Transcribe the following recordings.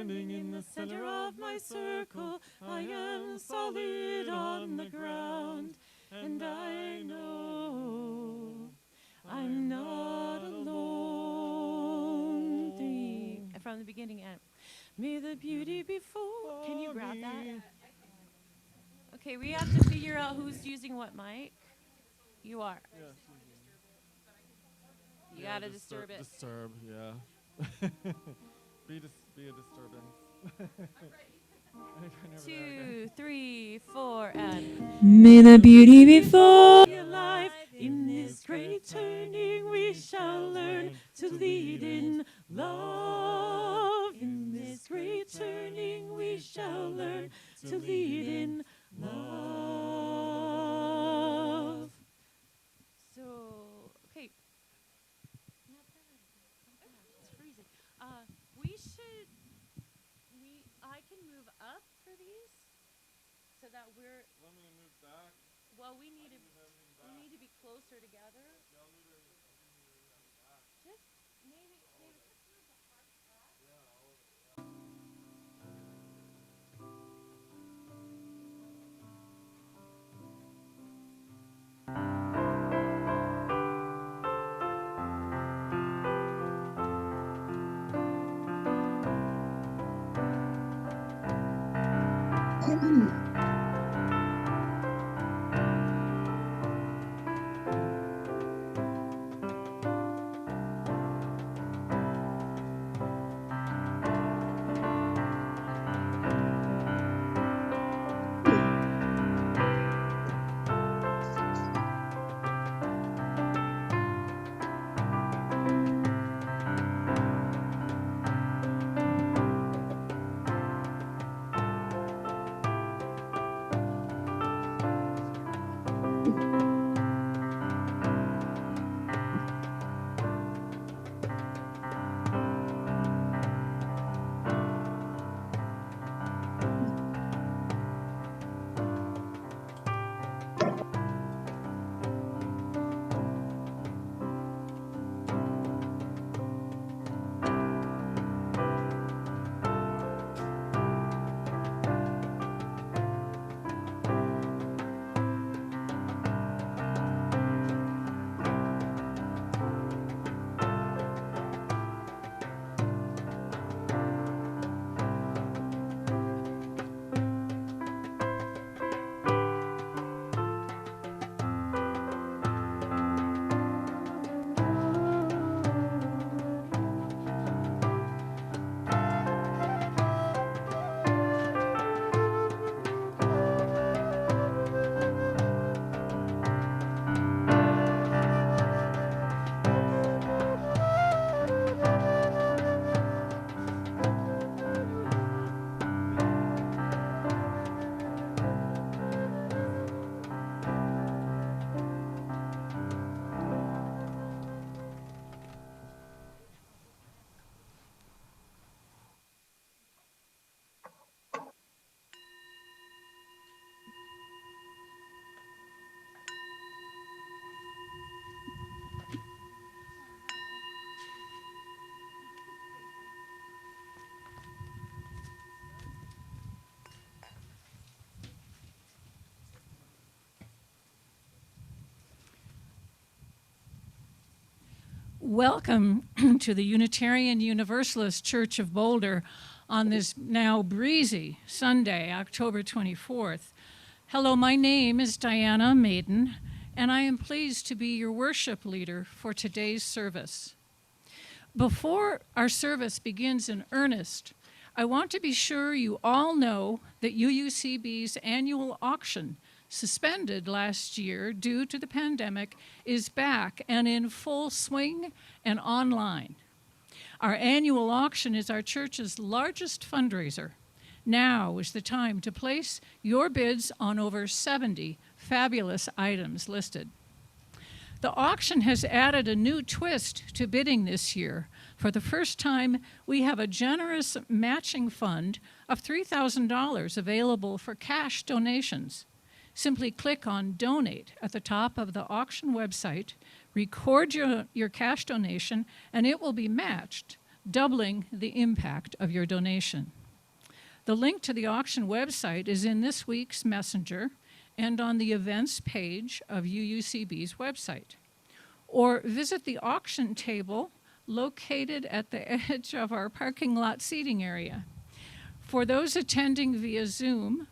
Standing in the center of my circle, I am solid on the ground, and I know I'm not alone. Three. From the beginning, and may the beauty before. Can you grab that? Okay, we have to figure out who's using what mic. You are. Yeah. You gotta disturb it. Disturb, yeah. be a disturbance. 2, 3, 4, and may the beauty before your life. In this great turning, we shall learn to lead in love. In this great turning, we shall learn to lead in love. So, okay. It's freezing. I can move up for these so that we're. Want me to move back? Well, we need to be closer together. Yeah, I'll move it back. Just maybe just move the front back. Yeah, all of it. Welcome to the Unitarian Universalist Church of Boulder on this now breezy Sunday, October 24th. Hello, my name is Diana Maiden, and I am pleased to be your worship leader for today's service. Before our service begins in earnest, I want to be sure you all know that UUCB's annual auction, suspended last year due to the pandemic, is back and in full swing and online. Our annual auction is our church's largest fundraiser. Now is the time to place your bids on over 70 fabulous items listed. The auction has added a new twist to bidding this year. For the first time, we have a generous matching fund of $3,000 available for cash donations. Simply click on Donate at the top of the auction website, record your cash donation, and it will be matched doubling the impact of your donation. The link to the auction website is in this week's messenger and on the events page of UUCB's website. Or visit the auction table located at the edge of our parking lot seating area. For those attending via Zoom,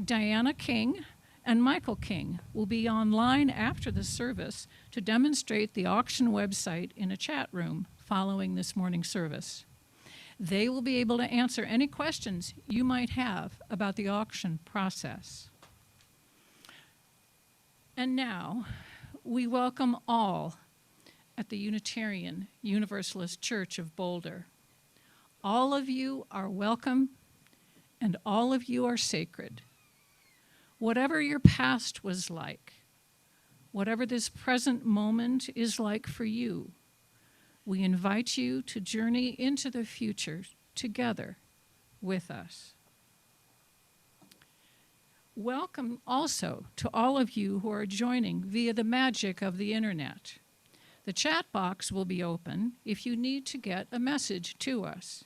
Diana King and Michael King will be online after the service to demonstrate the auction website in a chat room following this morning's service. They will be able to answer any questions you might have about the auction process. And now, we welcome all at the Unitarian Universalist Church of Boulder. All of you are welcome, and all of you are sacred. Whatever your past was like, whatever this present moment is like for you, we invite you to journey into the future together with us. Welcome also to all of you who are joining via the magic of the internet. The chat box will be open if you need to get a message to us.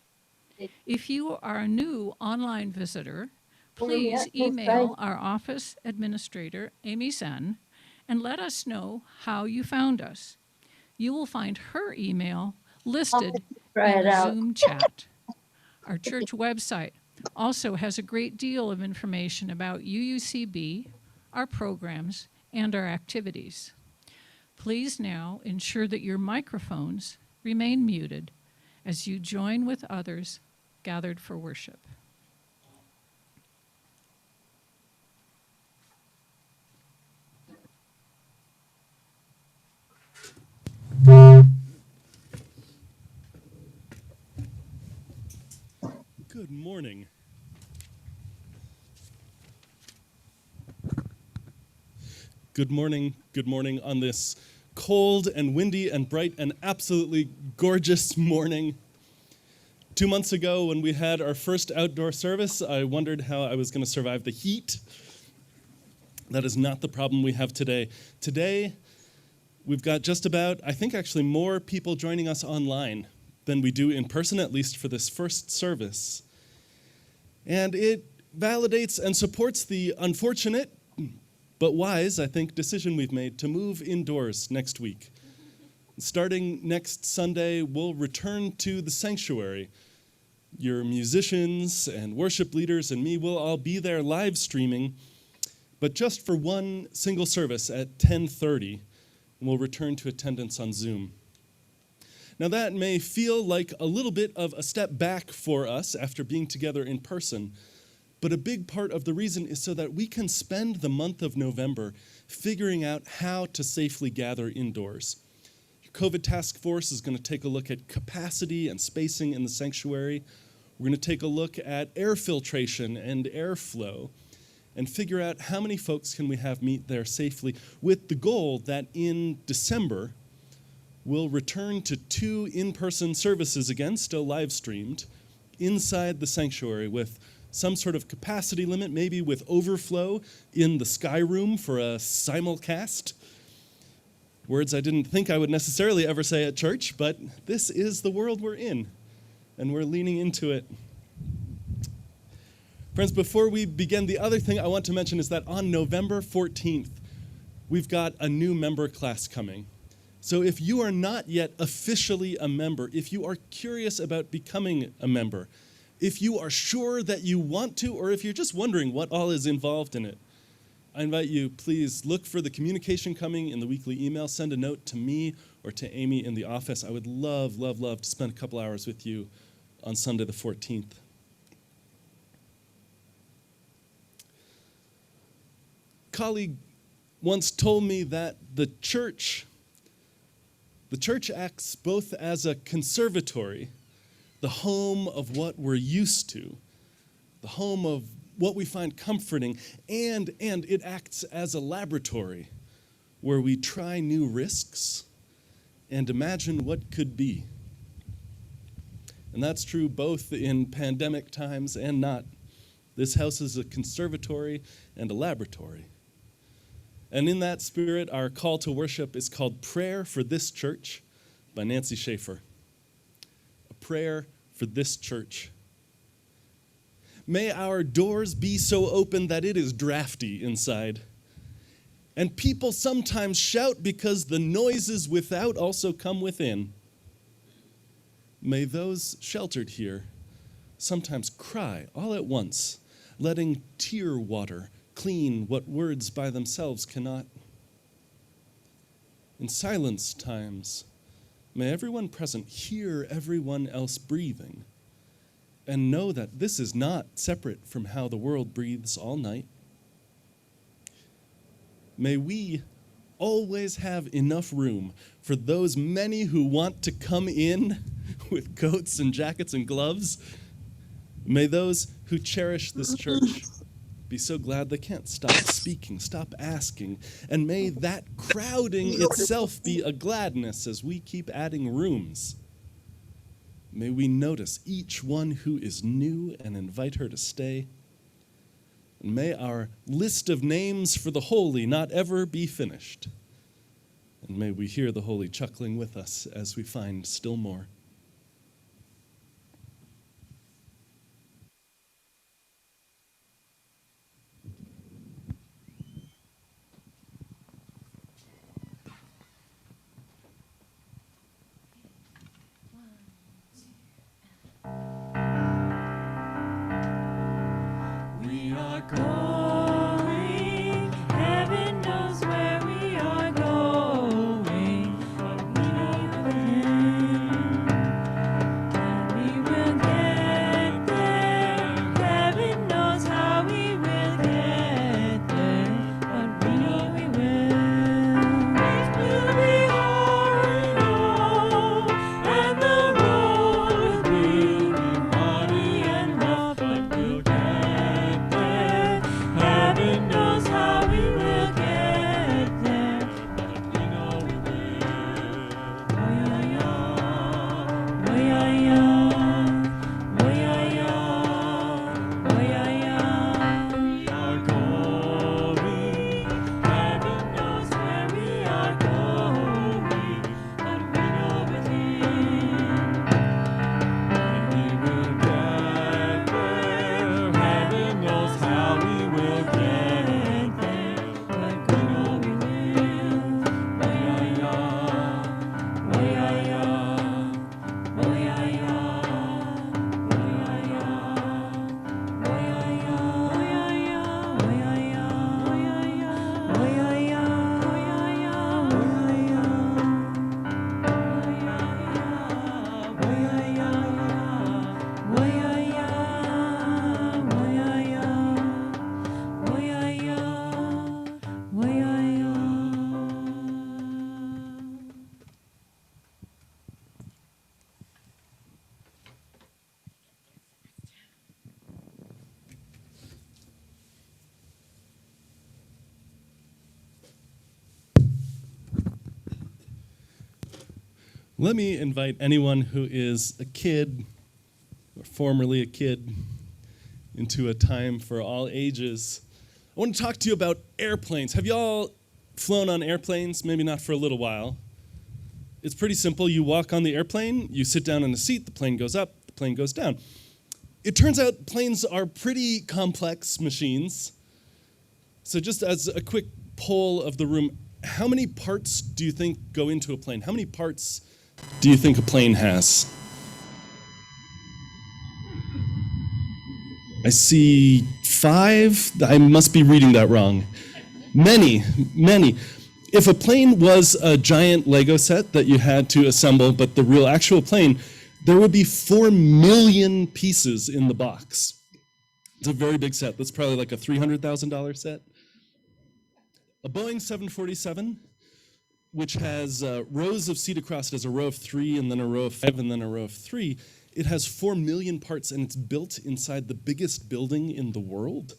If you are a new online visitor, please email our office administrator, Amy Zen, and let us know how you found us. You will find her email listed in the Zoom chat. Our church website also has a great deal of information about UUCB, our programs, and our activities. Please now ensure that your microphones remain muted as you join with others gathered for worship. Good morning. Good morning on this cold and windy and bright and absolutely gorgeous morning. 2 months ago when we had our first outdoor service, I wondered how I was going to survive the heat. That is not the problem we have today. Today, we've got just about, I think actually more people joining us online than we do in person, at least for this first service. And it validates and supports the unfortunate but wise, I think, decision we've made to move indoors next week. Starting next Sunday, we'll return to the sanctuary. Your musicians and worship leaders and me will all be there live streaming, but just for one single service at 10:30, and we'll return to attendance on Zoom. Now that may feel like a little bit of a step back for us after being together in person, but a big part of the reason is so that we can spend the month of November figuring out how to safely gather indoors. Your COVID task force is going to take a look at capacity and spacing in the sanctuary. We're going to take a look at air filtration and airflow and figure out how many folks can we have meet there safely, with the goal that in December, we'll return to 2 in-person services again, still live streamed, inside the sanctuary with some sort of capacity limit, maybe with overflow in the sky room for a simulcast. Words I didn't think I would necessarily ever say at church, but this is the world we're in, and we're leaning into it. Friends, before we begin, the other thing I want to mention is that on November 14th, we've got a new member class coming. So if you are not yet officially a member, if you are curious about becoming a member, if you are sure that you want to, or if you're just wondering what all is involved in it, I invite you, please look for the communication coming in the weekly email. Send a note to me or to Amy in the office. I would love, love, love to spend a couple hours with you on Sunday the 14th. A colleague once told me that the church acts both as a conservatory, the home of what we're used to, the home of what we find comforting, and it acts as a laboratory where we try new risks and imagine what could be. And that's true both in pandemic times and not. This house is a conservatory and a laboratory. And in that spirit, our call to worship is called Prayer for This Church by Nancy Schaefer. A prayer for this church. May our doors be so open that it is drafty inside. And people sometimes shout because the noises without also come within. May those sheltered here sometimes cry all at once, letting tear water clean what words by themselves cannot. In silence times, may everyone present hear everyone else breathing and know that this is not separate from how the world breathes all night. May we always have enough room for those many who want to come in with coats and jackets and gloves. May those who cherish this church be so glad they can't stop speaking, stop asking, and may that crowding itself be a gladness as we keep adding rooms. May we notice each one who is new and invite her to stay. And may our list of names for the holy not ever be finished. And may we hear the holy chuckling with us as we find still more. We are going, heaven knows where we are going, but we know within that we will get there. Heaven knows how we will get there, but we know we will. It will be hard, and the road will be muddy and rough, but we'll get there. Heaven knows how we will get there, but we know we will. We are going. Heaven knows where we are going, but we know within. We will get there. Heaven knows how we will get there, but we know we will. Let me invite anyone who is a kid, or formerly a kid, into a time for all ages. I want to talk to you about airplanes. Have you all flown on airplanes? Maybe not for a little while. It's pretty simple. You walk on the airplane, you sit down in the seat, the plane goes up, the plane goes down. It turns out planes are pretty complex machines. So just as a quick poll of the room, how many parts do you think go into a plane? How many parts do you think a plane has? I see 5. I must be reading that wrong. Many. If a plane was a giant Lego set that you had to assemble, but the real actual plane, there would be 4 million pieces in the box. It's a very big set. That's probably like a $300,000 set. A Boeing 747, which has rows of seat across it as a row of 3, and then a row of 5, and then a row of 3. It has 4 million parts, and it's built inside the biggest building in the world.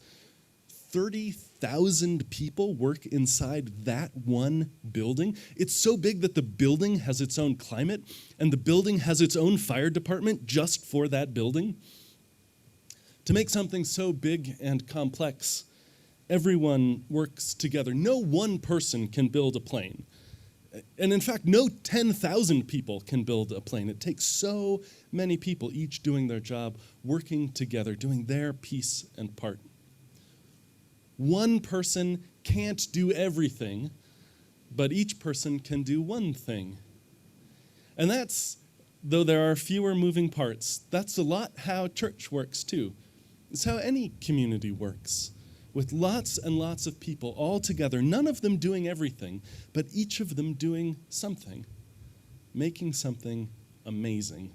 30,000 people work inside that one building. It's so big that the building has its own climate, and the building has its own fire department just for that building. To make something so big and complex, everyone works together. No one person can build a plane. And in fact, no 10,000 people can build a plane. It takes so many people, each doing their job, working together, doing their piece and part. One person can't do everything, but each person can do one thing. And that's, though there are fewer moving parts, that's a lot how church works too. It's how any community works, with lots and lots of people all together, none of them doing everything, but each of them doing something, making something amazing.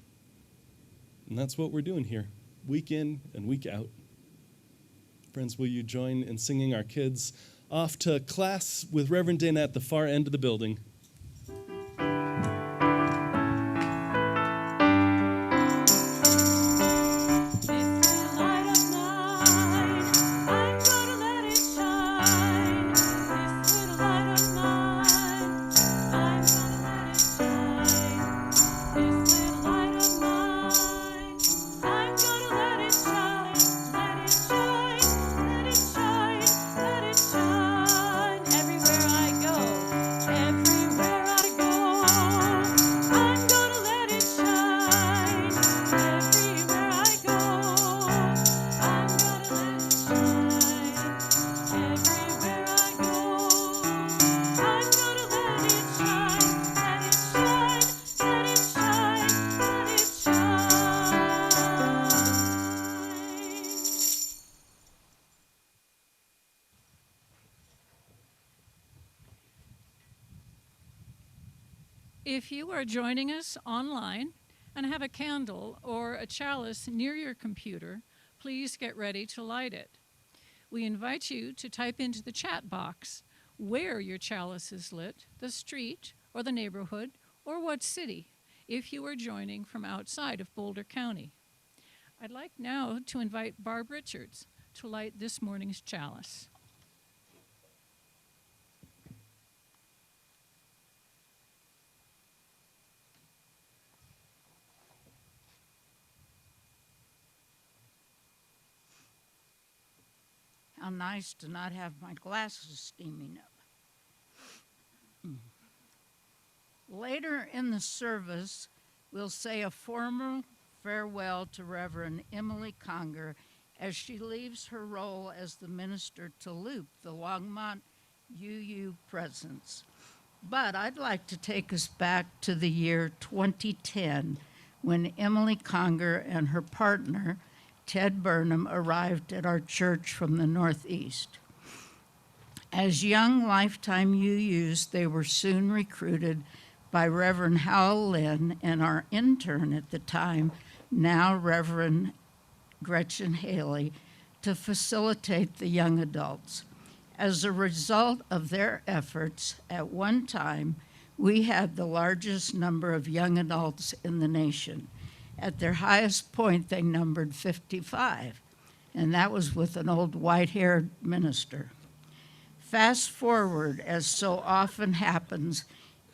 And that's what we're doing here, week in and week out. Friends, will you join in singing our kids off to class with Reverend Dana at the far end of the building? If you are joining us online and have a candle or a chalice near your computer, please get ready to light it. We invite you to type into the chat box where your chalice is lit, the street or the neighborhood, or what city, if you are joining from outside of Boulder County. I'd like now to invite Barb Richards to light this morning's chalice. How nice to not have my glasses steaming up. Later in the service, we'll say a formal farewell to Reverend Emily Conger as she leaves her role as the minister to LUUP, the Longmont UU Presence. But I'd like to take us back to the year 2010 when Emily Conger and her partner, Ted Burnham, arrived at our church from the Northeast. As young lifetime UUs, they were soon recruited by Reverend Howell Lynn and our intern at the time, now Reverend Gretchen Haley, to facilitate the young adults. As a result of their efforts, at one time, we had the largest number of young adults in the nation. At their highest point, they numbered 55, and that was with an old white-haired minister. Fast forward, as so often happens,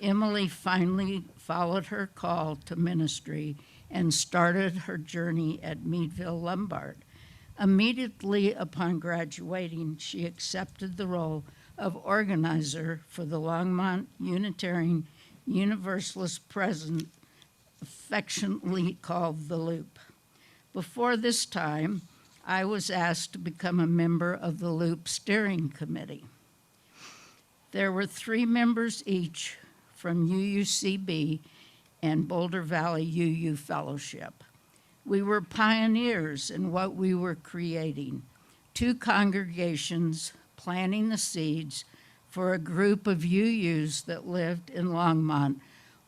Emily finally followed her call to ministry and started her journey at Meadville Lombard. Immediately upon graduating, she accepted the role of organizer for the Longmont Unitarian Universalist Presence, affectionately called the LUUP. Before this time, I was asked to become a member of the LUUP steering committee. There were 3 members each from UUCB and Boulder Valley UU Fellowship. We were pioneers in what we were creating, 2 congregations planting the seeds for a group of UUs that lived in Longmont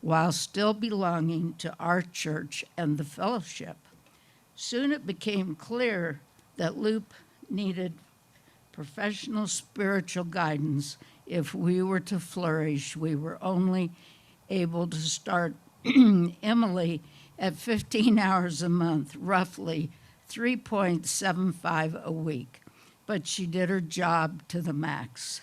while still belonging to our church and the fellowship. Soon it became clear that LUUP needed professional spiritual guidance if we were to flourish. We were only able to start Emily at 15 hours a month, roughly 3.75 a week, but she did her job to the max.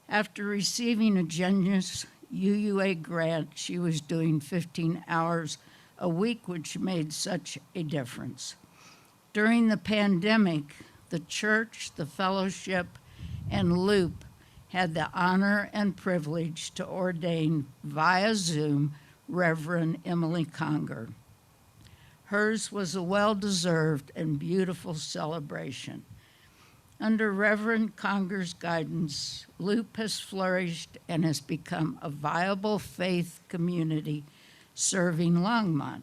After receiving a generous UUA grant, she was doing 15 hours a week, which made such a difference. During the pandemic, the church, the fellowship, and LUUP had the honor and privilege to ordain via Zoom Reverend Emily Conger. Hers was a well-deserved and beautiful celebration. Under Reverend Conger's guidance, LUUP has flourished and has become a viable faith community serving Longmont.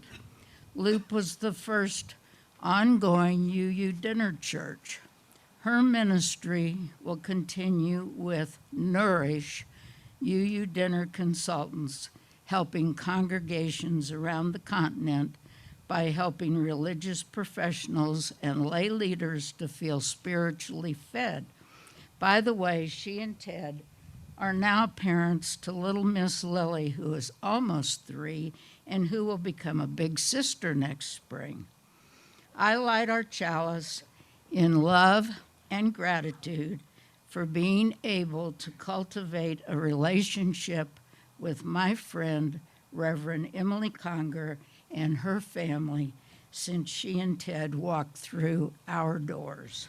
LUUP was the first ongoing UU dinner church. Her ministry will continue with Nourish, UU Dinner Consultants, helping congregations around the continent by helping religious professionals and lay leaders to feel spiritually fed. By the way, she and Ted are now parents to little Miss Lily, who is almost 3 and who will become a big sister next spring. I light our chalice in love and gratitude for being able to cultivate a relationship with my friend, Reverend Emily Conger, and her family since she and Ted walked through our doors.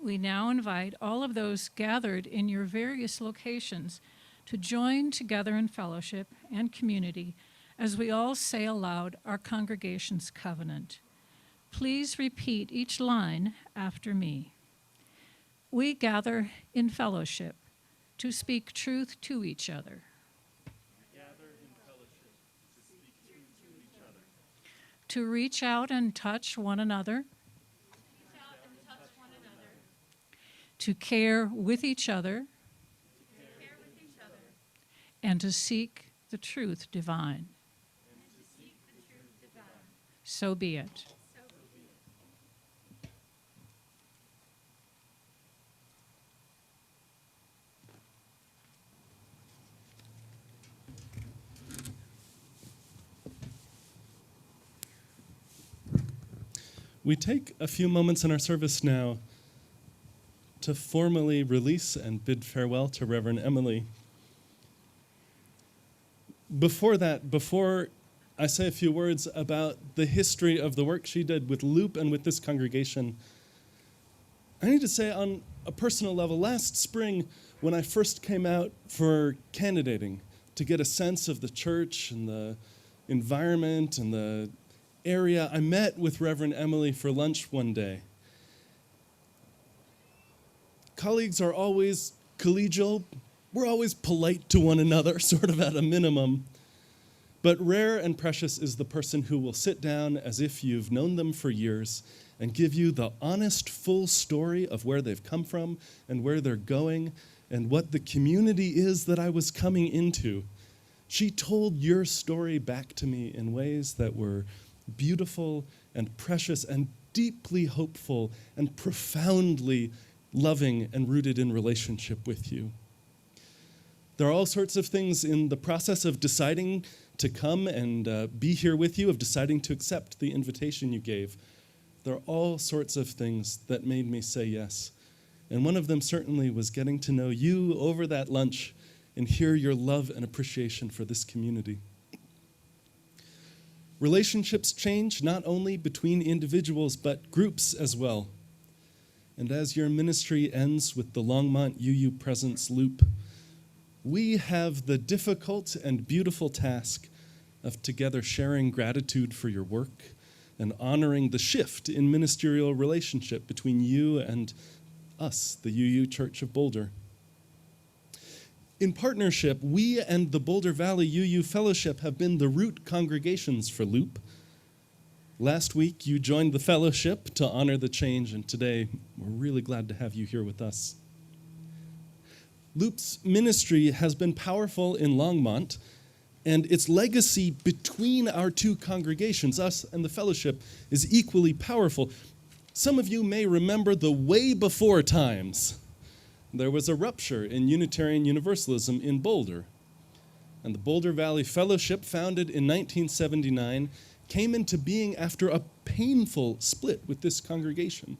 We now invite all of those gathered in your various locations to join together in fellowship and community as we all say aloud our congregation's covenant. Please repeat each line after me. We gather in fellowship to speak truth to each other. To reach out and touch one another. To care with each other, and to seek the truth divine. So be it. We take a few moments in our service now to formally release and bid farewell to Reverend Emily. Before I say a few words about the history of the work she did with LUUP and with this congregation, I need to say on a personal level, last spring when I first came out for candidating to get a sense of the church and the environment and the area, I met with Reverend Emily for lunch one day. Colleagues are always collegial. We're always polite to one another, sort of at a minimum. But rare and precious is the person who will sit down as if you've known them for years and give you the honest, full story of where they've come from and where they're going and what the community is that I was coming into. She told your story back to me in ways that were beautiful and precious and deeply hopeful and profoundly loving and rooted in relationship with you. There are all sorts of things in the process of deciding to come and be here with you, of deciding to accept the invitation you gave. There are all sorts of things that made me say yes. And one of them certainly was getting to know you over that lunch and hear your love and appreciation for this community. Relationships change not only between individuals, but groups as well. And as your ministry ends with the Longmont UU Presence LUUP, we have the difficult and beautiful task of together sharing gratitude for your work and honoring the shift in ministerial relationship between you and us, the UU Church of Boulder. In partnership, we and the Boulder Valley UU Fellowship have been the root congregations for LUUP. Last week, you joined the fellowship to honor the change, and today, we're really glad to have you here with us. LUUP's ministry has been powerful in Longmont, And its legacy between our two congregations, us and the fellowship, is equally powerful. Some of you may remember the way before times. There was a rupture in Unitarian Universalism in Boulder. And the Boulder Valley Fellowship, founded in 1979, came into being after a painful split with this congregation.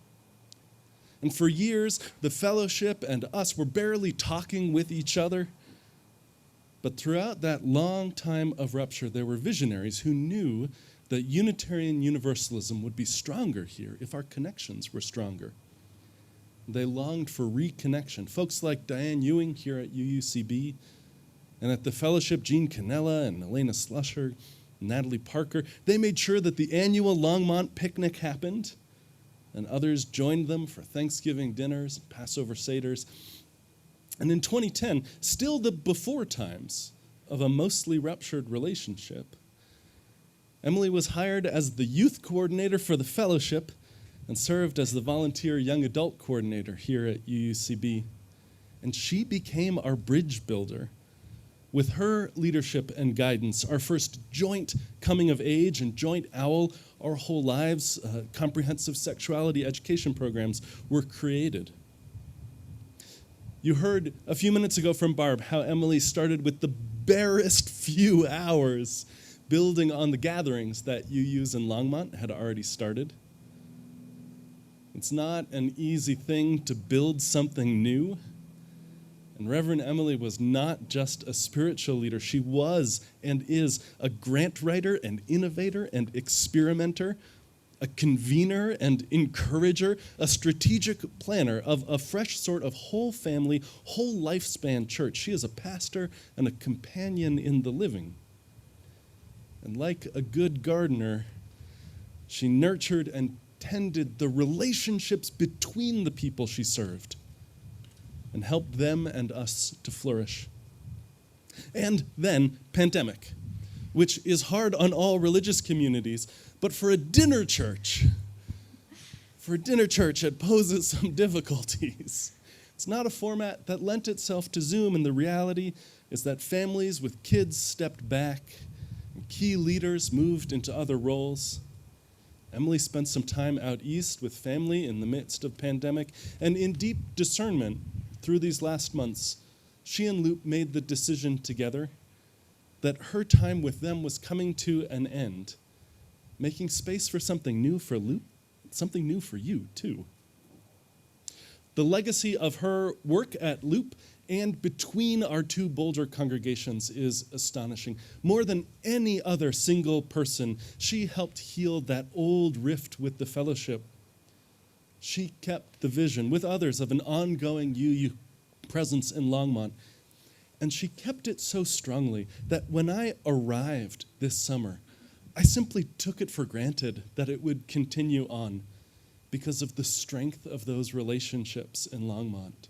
And for years, the fellowship and us were barely talking with each other. But throughout that long time of rupture, there were visionaries who knew that Unitarian Universalism would be stronger here if our connections were stronger. They longed for reconnection. Folks like Diane Ewing here at UUCB, and at the fellowship, Jean Canella and Elena Slusher, Natalie Parker, they made sure that the annual Longmont picnic happened, and others joined them for Thanksgiving dinners, Passover seders. And in 2010, still the before times of a mostly ruptured relationship, Emily was hired as the youth coordinator for the fellowship and served as the volunteer young adult coordinator here at UUCB. And she became our bridge builder. With her leadership and guidance, our first joint coming of age and joint OWL, Our Whole Lives, comprehensive sexuality education programs were created. You heard a few minutes ago from Barb how Emily started with the barest few hours building on the gatherings that UUs in Longmont had already started. It's not an easy thing to build something new. And Reverend Emily was not just a spiritual leader. She was and is a grant writer and innovator and experimenter, a convener and encourager, a strategic planner of a fresh sort of whole family, whole lifespan church. She is a pastor and a companion in the living. And like a good gardener, she nurtured and tended the relationships between the people she served and helped them and us to flourish. And then pandemic, which is hard on all religious communities, but for a dinner church, it poses some difficulties. It's not a format that lent itself to Zoom, and the reality is that families with kids stepped back and key leaders moved into other roles. Emily spent some time out east with family in the midst of pandemic, and in deep discernment through these last months, she and LUUP made the decision together that her time with them was coming to an end, making space for something new for LUUP, something new for you too. The legacy of her work at LUUP and between our two Boulder congregations is astonishing. More than any other single person, she helped heal that old rift with the fellowship. She kept the vision with others of an ongoing UU presence in Longmont. And she kept it so strongly that when I arrived this summer, I simply took it for granted that it would continue on because of the strength of those relationships in Longmont,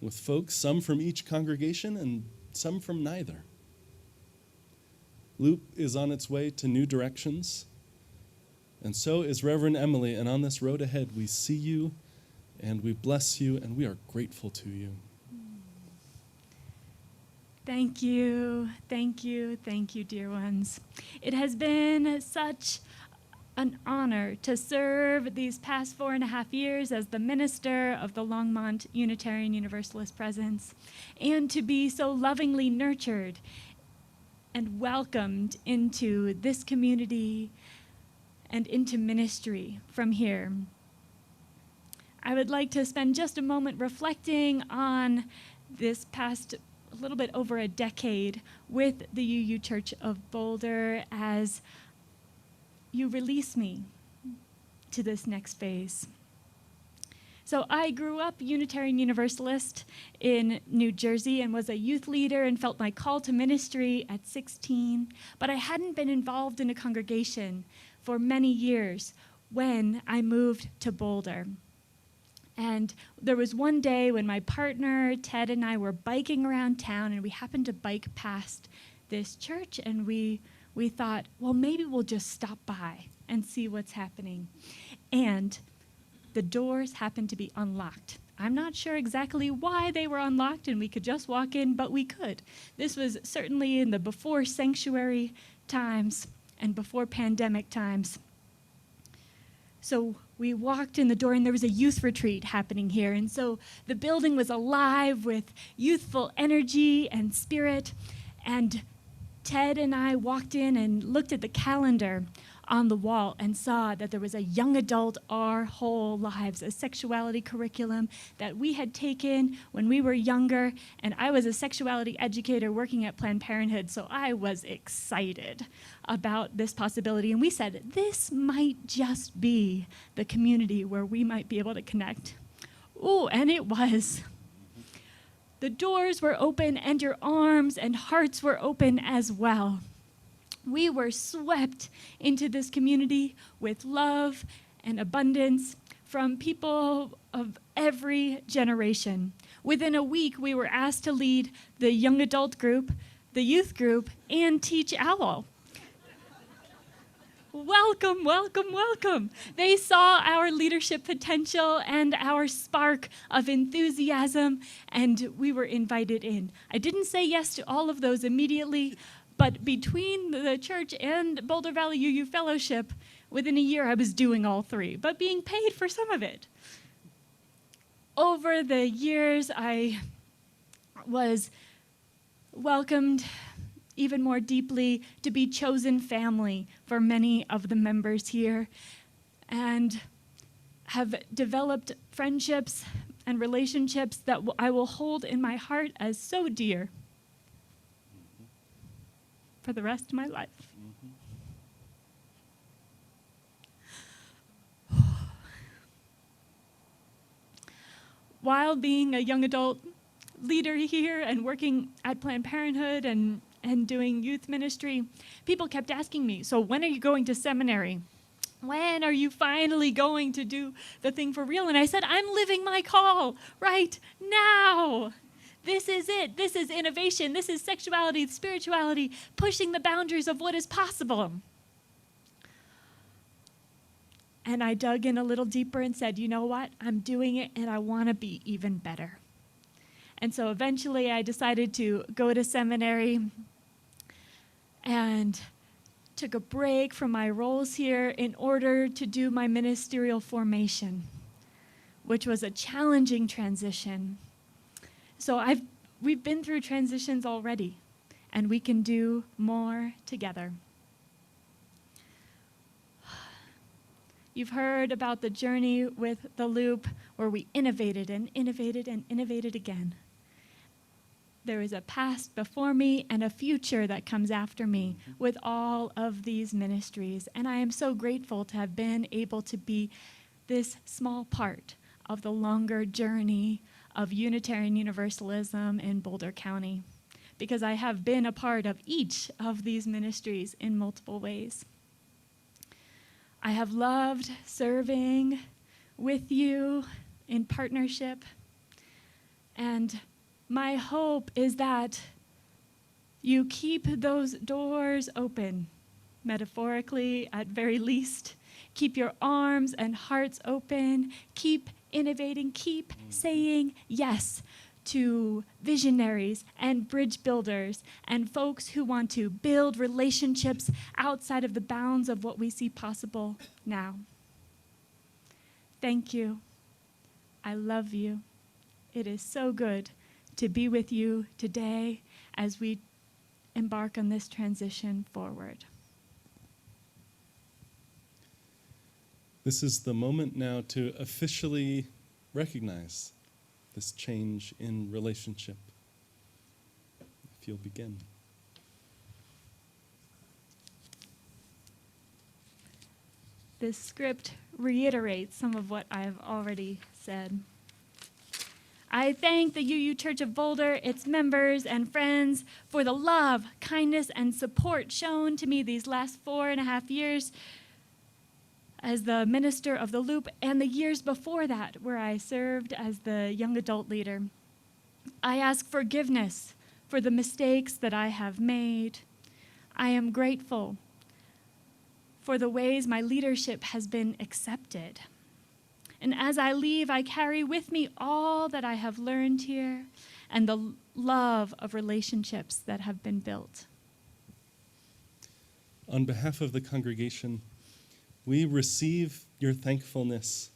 with folks, some from each congregation and some from neither. LUUP is on its way to new directions, and so is Reverend Emily, and on this road ahead, we see you, and we bless you, and we are grateful to you. Thank you, dear ones. It has been such an honor to serve these past 4.5 years as the minister of the Longmont Unitarian Universalist Presence, and to be so lovingly nurtured and welcomed into this community and into ministry from here. I would like to spend just a moment reflecting on this past a little bit over a decade with the UU Church of Boulder as you release me to this next phase. So I grew up Unitarian Universalist in New Jersey and was a youth leader and felt my call to ministry at 16, but I hadn't been involved in a congregation for many years when I moved to Boulder. And there was one day when my partner, Ted, and I were biking around town, and we happened to bike past this church, and we thought, well, maybe we'll just stop by and see what's happening. And the doors happened to be unlocked. I'm not sure exactly why they were unlocked and we could just walk in, but we could. This was certainly in the before sanctuary times and before pandemic times. So we walked in the door, and there was a youth retreat happening here. And so the building was alive with youthful energy and spirit. And Ted and I walked in and looked at the calendar on the wall and saw that there was a young adult Our Whole Lives, a sexuality curriculum that we had taken when we were younger. And I was a sexuality educator working at Planned Parenthood, so I was excited about this possibility. And we said, this might just be the community where we might be able to connect. Ooh, and it was. The doors were open, and your arms and hearts were open as well. We were swept into this community with love and abundance from people of every generation. Within a week, we were asked to lead the young adult group, the youth group, and teach OWL. Welcome, welcome, welcome. They saw our leadership potential and our spark of enthusiasm, and we were invited in. I didn't say yes to all of those immediately, but between the church and Boulder Valley UU Fellowship, within a year I was doing all three, but being paid for some of it. Over the years, I was welcomed even more deeply to be chosen family for many of the members here, and have developed friendships and relationships that I will hold in my heart as so dear for the rest of my life. While being a young adult leader here and working at Planned Parenthood and doing youth ministry, people kept asking me, so when are you going to seminary? When are you finally going to do the thing for real? And I said, I'm living my call right now. This is it. This is innovation. This is sexuality, spirituality, pushing the boundaries of what is possible. And I dug in a little deeper and said, you know what? I'm doing it, and I want to be even better. And so eventually I decided to go to seminary and took a break from my roles here in order to do my ministerial formation, which was a challenging transition. So we've been through transitions already, and we can do more together. You've heard about the journey with the LUUP, where we innovated and innovated and innovated again. There is a past before me and a future that comes after me with all of these ministries, and I am so grateful to have been able to be this small part of the longer journey of Unitarian Universalism in Boulder County, because I have been a part of each of these ministries in multiple ways. I have loved serving with you in partnership, and my hope is that you keep those doors open, metaphorically at very least. Keep your arms and hearts open. Keep innovating. Keep saying yes to visionaries and bridge builders and folks who want to build relationships outside of the bounds of what we see possible now. Thank you. I love you. It is so good to be with you today as we embark on this transition forward. This is the moment now to officially recognize this change in relationship. If you'll begin. This script reiterates some of what I've already said. I thank the UU Church of Boulder, its members and friends, for the love, kindness, and support shown to me these last 4.5 years as the minister of the LUUP, and the years before that, where I served as the young adult leader. I ask forgiveness for the mistakes that I have made. I am grateful for the ways my leadership has been accepted. And as I leave, I carry with me all that I have learned here and the love of relationships that have been built. On behalf of the congregation, we receive your thankfulness.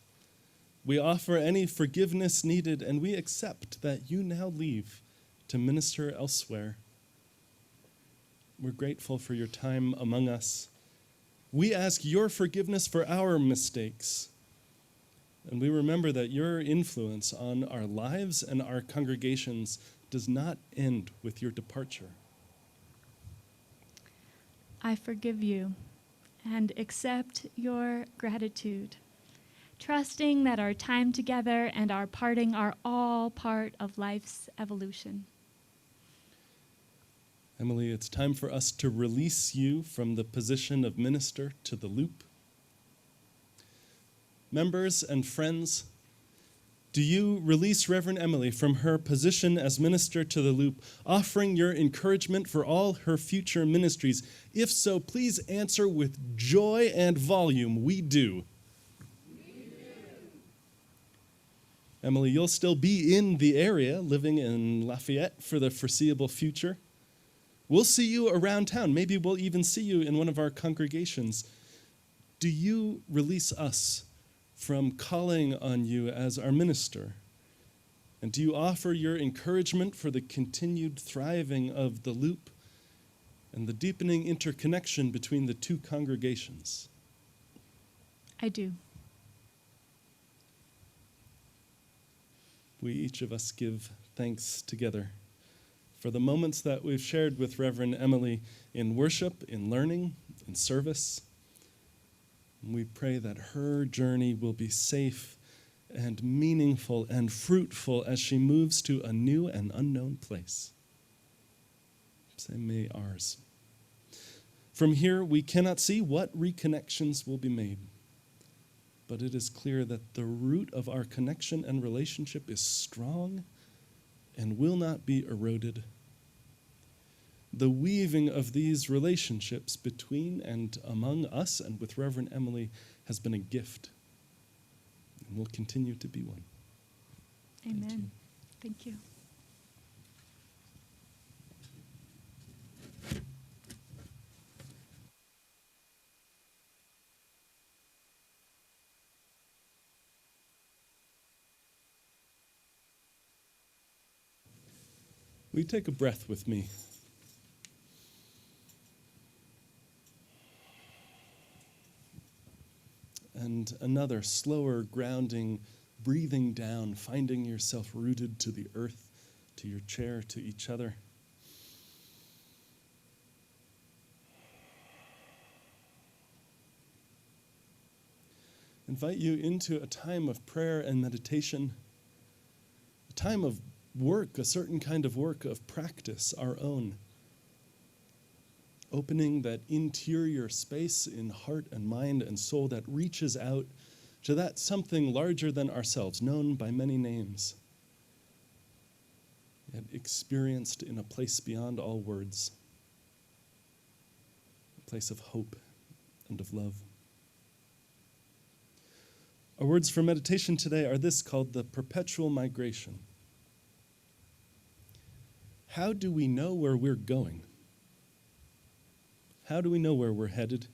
We offer any forgiveness needed, and we accept that you now leave to minister elsewhere. We're grateful for your time among us. We ask your forgiveness for our mistakes. And we remember that your influence on our lives and our congregations does not end with your departure. I forgive you and accept your gratitude, trusting that our time together and our parting are all part of life's evolution. Emily, it's time for us to release you from the position of minister to the LUUP. Members and friends, do you release Reverend Emily from her position as minister to the LUUP, offering your encouragement for all her future ministries? If so, please answer with joy and volume. We do. Emily, you'll still be in the area, living in Lafayette for the foreseeable future. We'll see you around town. Maybe we'll even see you in one of our congregations. Do you release us from calling on you as our minister? And do you offer your encouragement for the continued thriving of the LUUP and the deepening interconnection between the two congregations? I do. We each of us give thanks together for the moments that we've shared with Reverend Emily in worship, in learning, in service. And we pray that her journey will be safe and meaningful and fruitful as she moves to a new and unknown place. Say, may ours. From here, we cannot see what reconnections will be made, but it is clear that the root of our connection and relationship is strong and will not be eroded. The weaving of these relationships between and among us and with Reverend Emily has been a gift and will continue to be one. Amen. Thank you. Will you take a breath with me? And another slower grounding, breathing down, finding yourself rooted to the earth, to your chair, to each other. Invite you into a time of prayer and meditation, a time of work, a certain kind of work, of practice, our own. Opening that interior space in heart and mind and soul that reaches out to that something larger than ourselves, known by many names, yet experienced in a place beyond all words, a place of hope and of love. Our words for meditation today are this, called the perpetual migration. How do we know where we're going? How do we know where we're headed?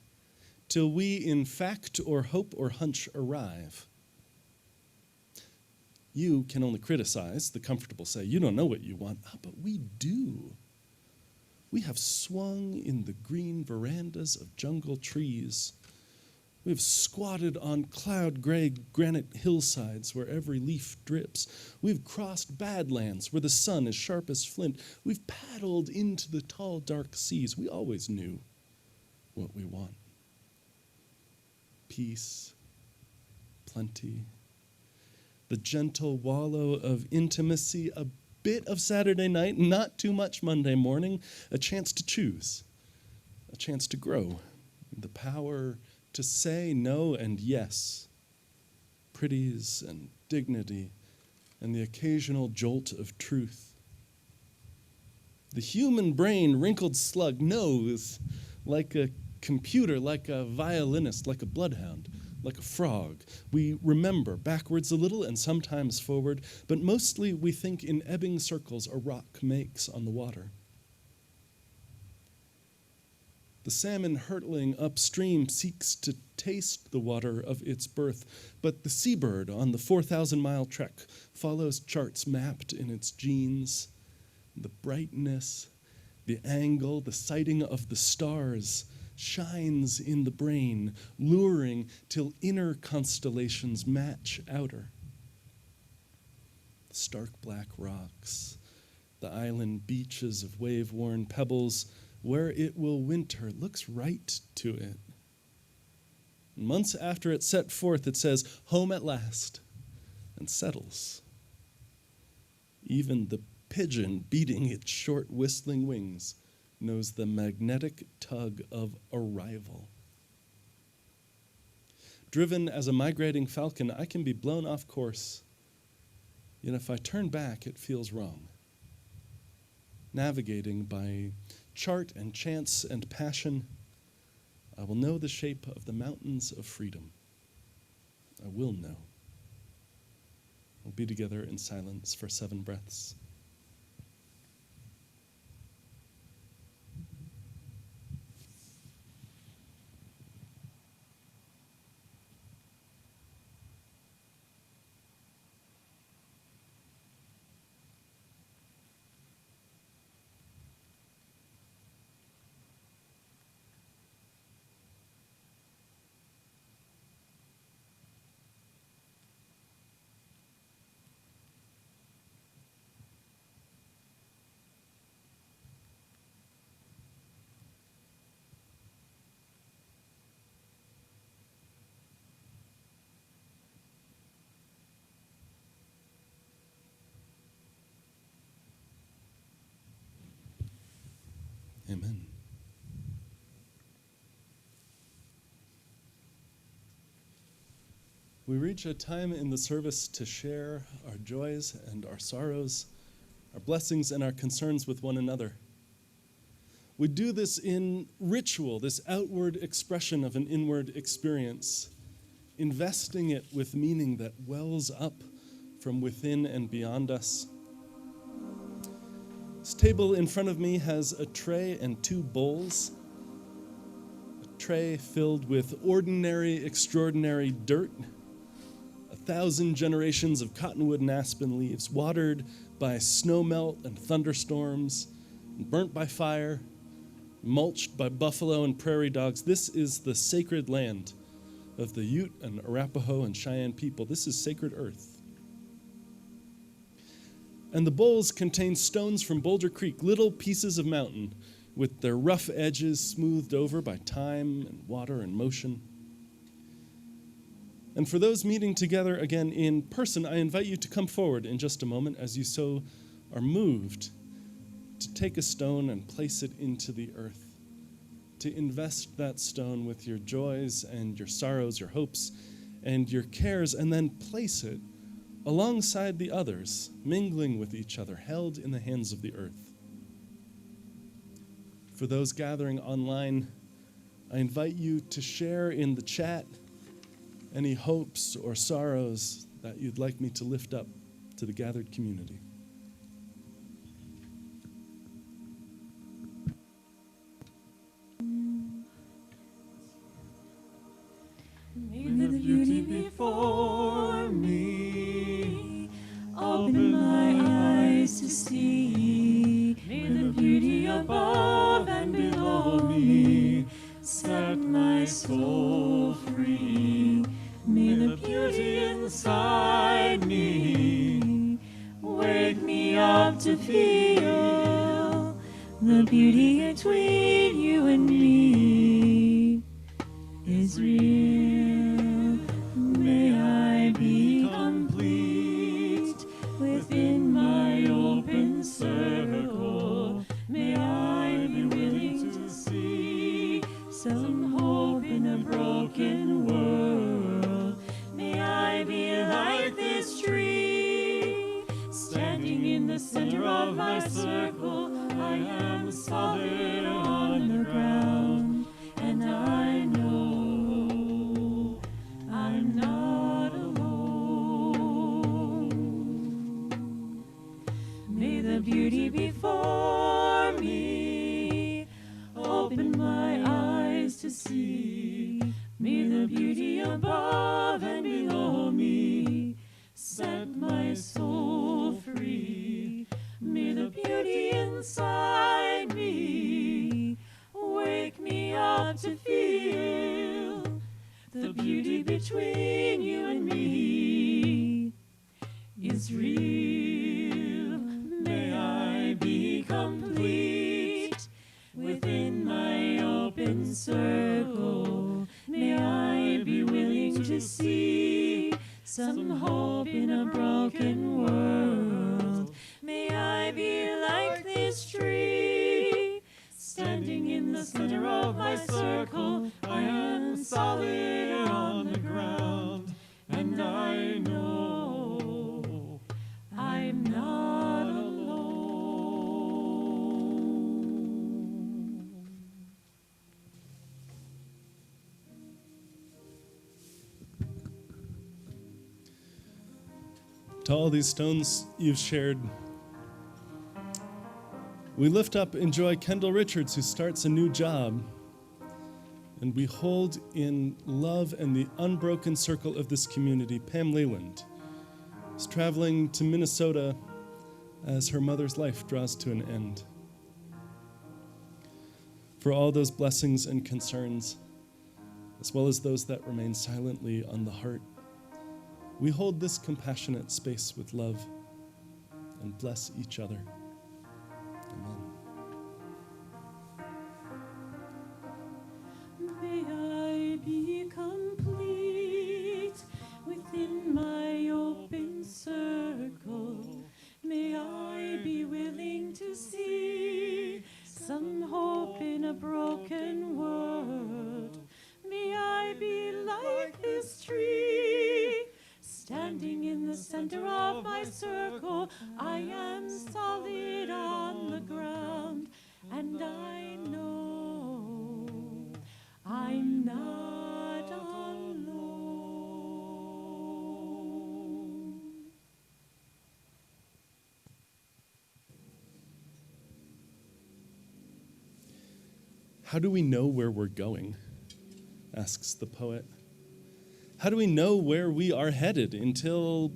Till we, in fact or hope or hunch, arrive. You can only criticize, the comfortable say, you don't know what you want. But we do. We have swung in the green verandas of jungle trees. We have squatted on cloud-gray granite hillsides where every leaf drips. We've crossed badlands where the sun is sharp as flint. We've paddled into the tall, dark seas. We always knew what we want. Peace, plenty, the gentle wallow of intimacy, a bit of Saturday night, not too much Monday morning, a chance to choose, a chance to grow, the power to say no and yes, pretties and dignity, and the occasional jolt of truth. The human brain, wrinkled slug, knows like a computer, like a violinist, like a bloodhound, like a frog. We remember backwards a little and sometimes forward, but mostly we think in ebbing circles a rock makes on the water. The salmon hurtling upstream seeks to taste the water of its birth, but the seabird on the 4,000-mile trek follows charts mapped in its genes. The brightness, the angle, the sighting of the stars shines in the brain, luring till inner constellations match outer. Stark black rocks, the island beaches of wave-worn pebbles, where it will winter looks right to it. Months after it's set forth, it says, home at last, and settles. Even the pigeon beating its short whistling wings knows the magnetic tug of arrival. Driven as a migrating falcon, I can be blown off course, yet if I turn back, it feels wrong. Navigating by chart and chance and passion, I will know the shape of the mountains of freedom. I will know. We'll be together in silence for 7 breaths. Amen. We reach a time in the service to share our joys and our sorrows, our blessings and our concerns with one another. We do this in ritual, this outward expression of an inward experience, investing it with meaning that wells up from within and beyond us. This table in front of me has a tray and 2 bowls. A tray filled with ordinary, extraordinary dirt, 1,000 generations of cottonwood and aspen leaves, watered by snowmelt and thunderstorms, burnt by fire, mulched by buffalo and prairie dogs. This is the sacred land of the Ute and Arapaho and Cheyenne people. This is sacred earth. And the bowls contain stones from Boulder Creek, little pieces of mountain with their rough edges smoothed over by time and water and motion. And for those meeting together again in person, I invite you to come forward in just a moment as you so are moved to take a stone and place it into the earth, to invest that stone with your joys and your sorrows, your hopes and your cares, and then place it alongside the others, mingling with each other, held in the hands of the earth. For those gathering online, I invite you to share in the chat any hopes or sorrows that you'd like me to lift up to the gathered community. May the beauty before me open my eyes to see. May the beauty above and below me set my soul free. May the beauty inside me wake me up to feel the beauty between you and me is real. May I be complete within my open circle. May I be willing to see some hope in a broken world. May I be like this tree, standing in the center of my circle. I am solid on the ground, and I know I beauty before me. Open my eyes to see. May the beauty above and below me set my soul free. May the beauty inside me wake me up to feel the beauty between you and me is real. May I be complete within my open circle. May I be willing to see some hope in a broken world. May I be like this tree, standing in the center of my circle. I am solid on the ground, and I know I'm not alone. To all these stones you've shared, we lift up and joy Kendall Richards, who starts a new job. And we hold in love and the unbroken circle of this community Pam Leland, who's traveling to Minnesota as her mother's life draws to an end. For all those blessings and concerns, as well as those that remain silently on the heart, we hold this compassionate space with love and bless each other. Amen. May I be complete within my open circle. May I be willing to see some hope in a broken world. May I be like this tree, standing in the center of my circle. I am solid on the ground, and I know I'm not alone. How do we know where we're going? Asks the poet. How do we know where we are headed until,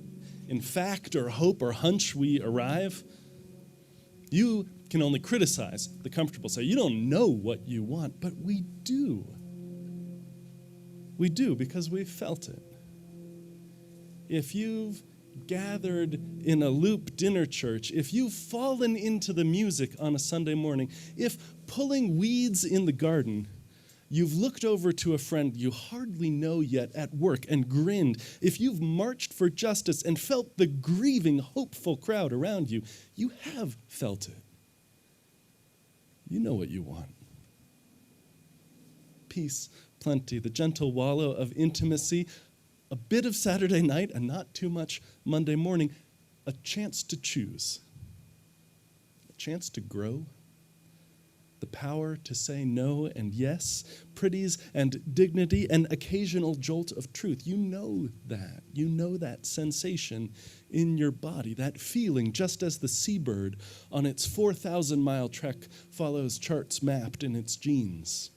in fact or hope or hunch, we arrive? You can only criticize the comfortable, say you don't know what you want, but we do. We do because we've felt it. If you've gathered in a LUUP dinner church, if you've fallen into the music on a Sunday morning, if pulling weeds in the garden, you've looked over to a friend you hardly know yet at work and grinned, if you've marched for justice and felt the grieving, hopeful crowd around you, you have felt it. You know what you want. Peace, plenty, the gentle wallow of intimacy, a bit of Saturday night and not too much Monday morning, a chance to choose, a chance to grow, the power to say no and yes, pretties and dignity, an occasional jolt of truth. You know that. You know that sensation in your body, that feeling, just as the seabird on its 4,000-mile trek follows charts mapped in its genes,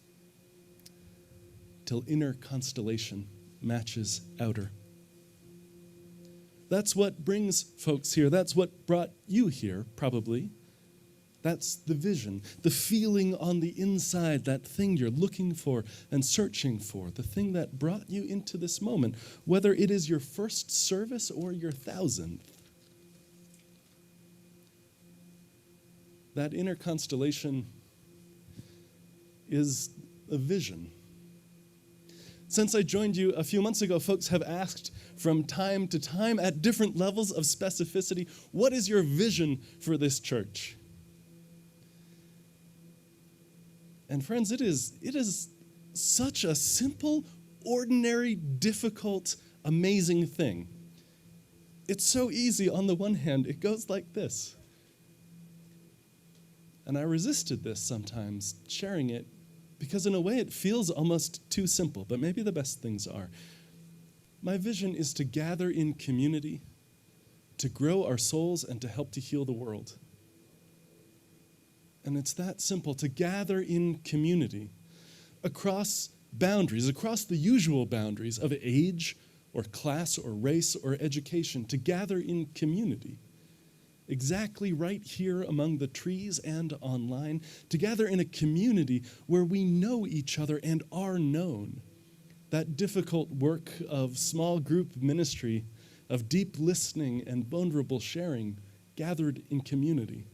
till inner constellation matches outer. That's what brings folks here. That's what brought you here, probably. That's the vision, the feeling on the inside, that thing you're looking for and searching for, the thing that brought you into this moment, whether it is your first service or your 1,000th. That inner constellation is a vision. Since I joined you a few months ago, folks have asked from time to time at different levels of specificity, what is your vision for this church? And friends, it is such a simple, ordinary, difficult, amazing thing. It's so easy on the one hand. It goes like this. And I resisted this sometimes, sharing it, because in a way it feels almost too simple, but maybe the best things are. My vision is to gather in community, to grow our souls, and to help to heal the world. And it's that simple, to gather in community across boundaries, across the usual boundaries of age or class or race or education, to gather in community. Exactly right here among the trees and online, to gather in a community where we know each other and are known. That difficult work of small group ministry, of deep listening and vulnerable sharing, gathered in community.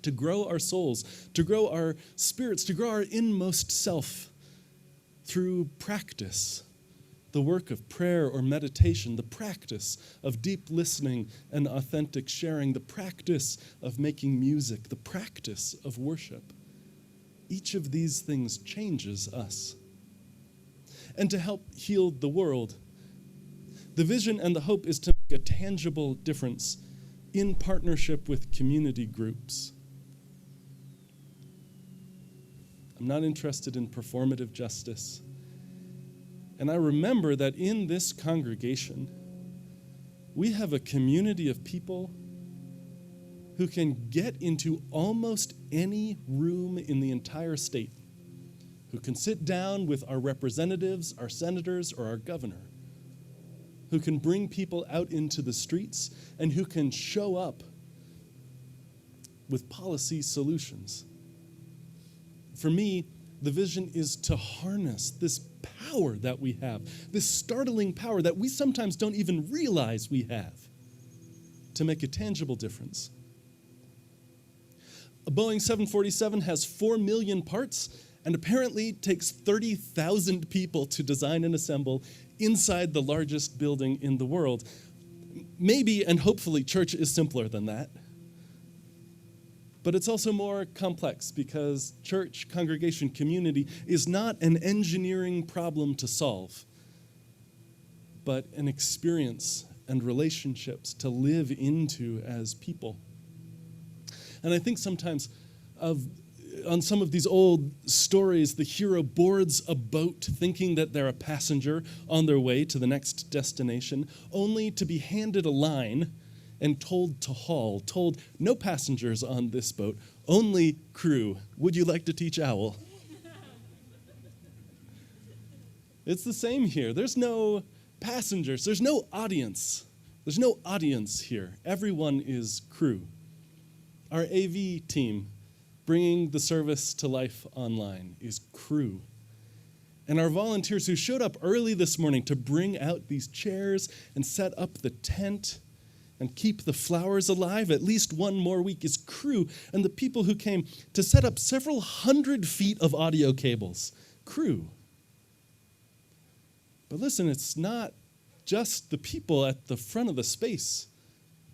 To grow our souls, to grow our spirits, to grow our inmost self through practice. The work of prayer or meditation, the practice of deep listening and authentic sharing, the practice of making music, the practice of worship. Each of these things changes us. And to help heal the world, the vision and the hope is to make a tangible difference in partnership with community groups. I'm not interested in performative justice. And I remember that in this congregation, we have a community of people who can get into almost any room in the entire state, who can sit down with our representatives, our senators, or our governor, who can bring people out into the streets, and who can show up with policy solutions. For me, the vision is to harness this power that we have, this startling power that we sometimes don't even realize we have, to make a tangible difference. A Boeing 747 has 4 million parts and apparently takes 30,000 people to design and assemble inside the largest building in the world. Maybe and hopefully church is simpler than that. But it's also more complex because church, congregation, community is not an engineering problem to solve, but an experience and relationships to live into as people. And I think sometimes on some of these old stories, the hero boards a boat thinking that they're a passenger on their way to the next destination, only to be handed a line and told to haul, told no passengers on this boat, only crew. Would you like to teach owl? It's the same here. There's no passengers. There's no audience. There's no audience here. Everyone is crew. Our AV team, bringing the service to life online, is crew. And our volunteers who showed up early this morning to bring out these chairs and set up the tent and keep the flowers alive at least one more week is crew. And the people who came to set up several hundred feet of audio cables, crew. But listen, it's not just the people at the front of the space.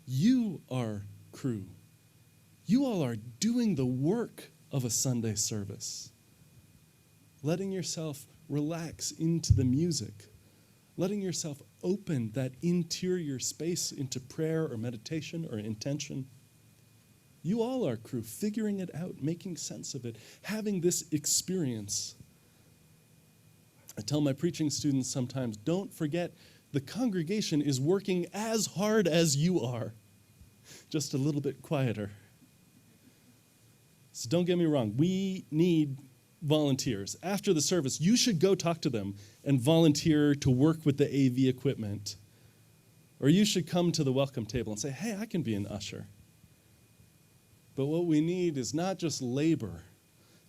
You are crew. You all are doing the work of a Sunday service, letting yourself relax into the music, letting yourself open that interior space into prayer or meditation or intention. You all are crew, figuring it out, making sense of it, having this experience. I tell my preaching students sometimes, don't forget the congregation is working as hard as you are, just a little bit quieter. So don't get me wrong, we need volunteers. After the service, you should go talk to them and volunteer to work with the AV equipment. Or you should come to the welcome table and say, hey, I can be an usher. But what we need is not just labor,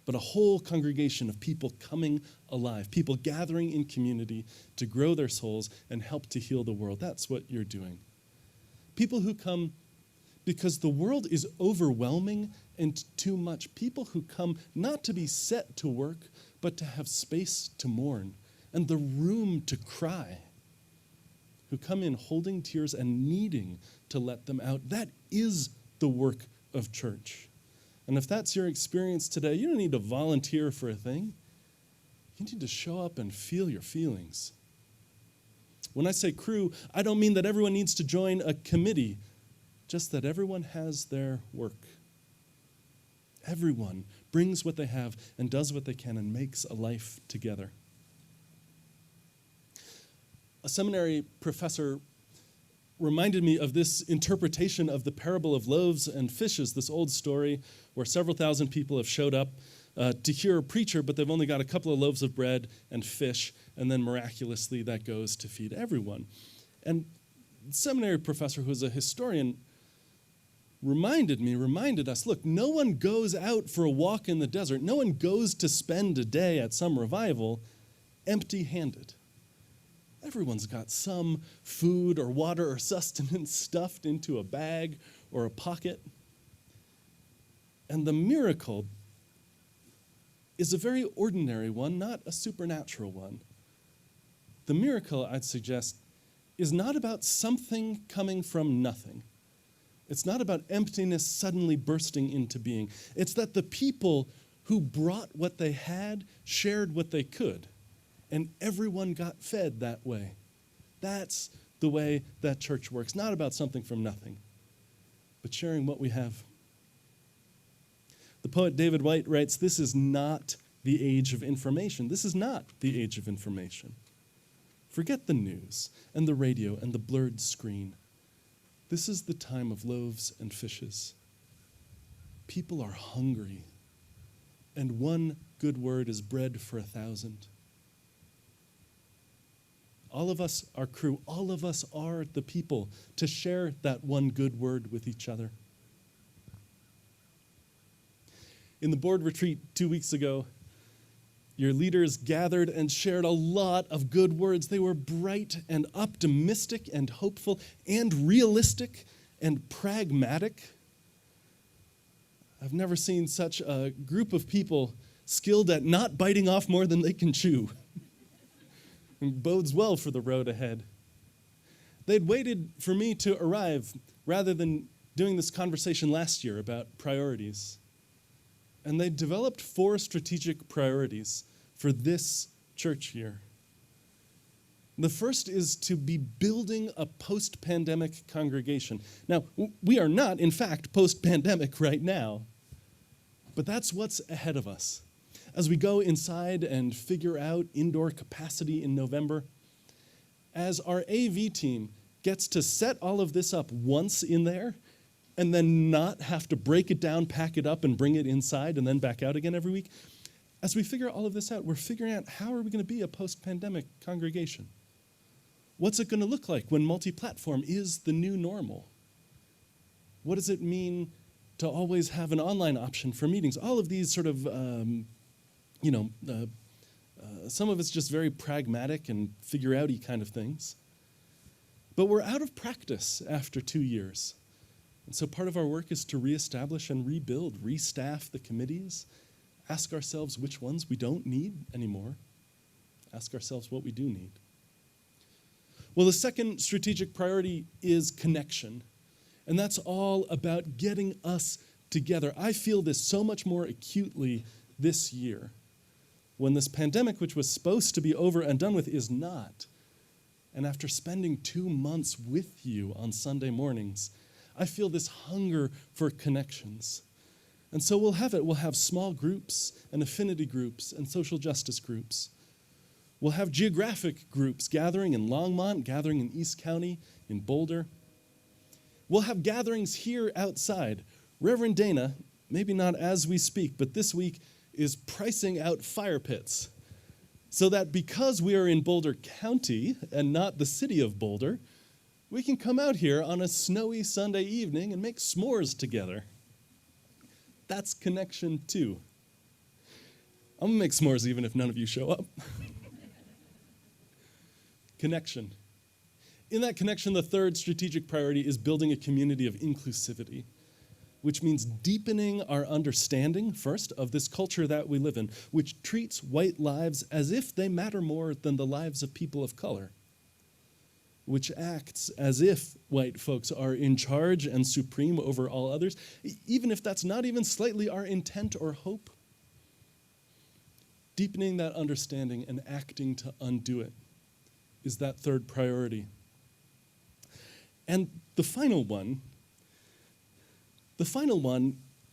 but a whole congregation of people coming alive, people gathering in community to grow their souls and help to heal the world. That's what you're doing. People who come because the world is overwhelming and too much. People who come not to be set to work, but to have space to mourn and the room to cry. Who come in holding tears and needing to let them out. That is the work of church. And if that's your experience today, you don't need to volunteer for a thing. You need to show up and feel your feelings. When I say crew, I don't mean that everyone needs to join a committee, just that everyone has their work. Everyone brings what they have and does what they can and makes a life together. A seminary professor reminded me of this interpretation of the parable of loaves and fishes, this old story where several thousand people have showed up to hear a preacher, but they've only got a couple of loaves of bread and fish, and then miraculously that goes to feed everyone. And the seminary professor, who's a historian, reminded us, look, no one goes out for a walk in the desert. No one goes to spend a day at some revival empty-handed. Everyone's got some food or water or sustenance stuffed into a bag or a pocket. And the miracle is a very ordinary one, not a supernatural one. The miracle, I'd suggest, is not about something coming from nothing. It's not about emptiness suddenly bursting into being. It's that the people who brought what they had shared what they could, and everyone got fed that way. That's the way that church works. Not about something from nothing, but sharing what we have. The poet David White writes, "This is not the age of information. This is not the age of information. Forget the news and the radio and the blurred screen. This is the time of loaves and fishes. People are hungry, and one good word is bread for 1,000. All of us are crew. All of us are the people to share that one good word with each other." In the board retreat 2 weeks ago, your leaders gathered and shared a lot of good words. They were bright and optimistic and hopeful and realistic and pragmatic. I've never seen such a group of people skilled at not biting off more than they can chew. It bodes well for the road ahead. They'd waited for me to arrive rather than doing this conversation last year about priorities. And they developed 4 strategic priorities for this church year. The first is to be building a post-pandemic congregation. Now, we are not, in fact, post-pandemic right now, but that's what's ahead of us. As we go inside and figure out indoor capacity in November, as our AV team gets to set all of this up once in there, and then not have to break it down, pack it up, and bring it inside, and then back out again every week. As we figure all of this out, we're figuring out how are we going to be a post-pandemic congregation? What's it going to look like when multi-platform is the new normal? What does it mean to always have an online option for meetings? All of these sort of, some of it's just very pragmatic and figure-outy kind of things. But we're out of practice after 2 years. And so part of our work is to reestablish and rebuild, restaff the committees, ask ourselves which ones we don't need anymore, ask ourselves what we do need. Well, the second strategic priority is connection. And that's all about getting us together. I feel this so much more acutely this year, when this pandemic, which was supposed to be over and done with, is not. And after spending 2 months with you on Sunday mornings, I feel this hunger for connections. And so we'll have it. We'll have small groups and affinity groups and social justice groups. We'll have geographic groups gathering in Longmont, gathering in East County, in Boulder. We'll have gatherings here outside. Reverend Dana, maybe not as we speak, but this week is pricing out fire pits so that because we are in Boulder County and not the city of Boulder, we can come out here on a snowy Sunday evening and make s'mores together. That's connection too. I'm gonna make s'mores even if none of you show up. Connection. In that connection, the third strategic priority is building a community of inclusivity, which means deepening our understanding, first, of this culture that we live in, which treats white lives as if they matter more than the lives of people of color, which acts as if white folks are in charge and supreme over all others, even if that's not even slightly our intent or hope. Deepening that understanding and acting to undo it is that third priority. And the final one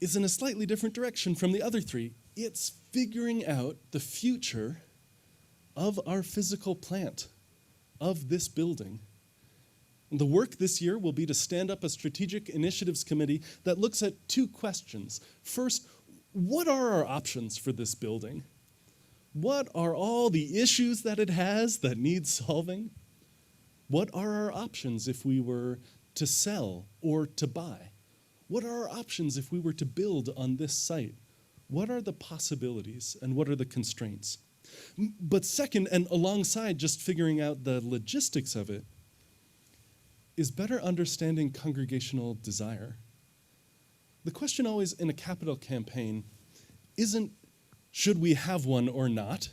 is in a slightly different direction from the other 3. It's figuring out the future of our physical plant, of this building, The work this year will be to stand up a strategic initiatives committee that looks at two questions. First, what are our options for this building? What are all the issues that it has that need solving? What are our options if we were to sell or to buy? What are our options if we were to build on this site? What are the possibilities and what are the constraints? But second, and alongside just figuring out the logistics of it, is better understanding congregational desire. The question always in a capital campaign isn't should we have one or not?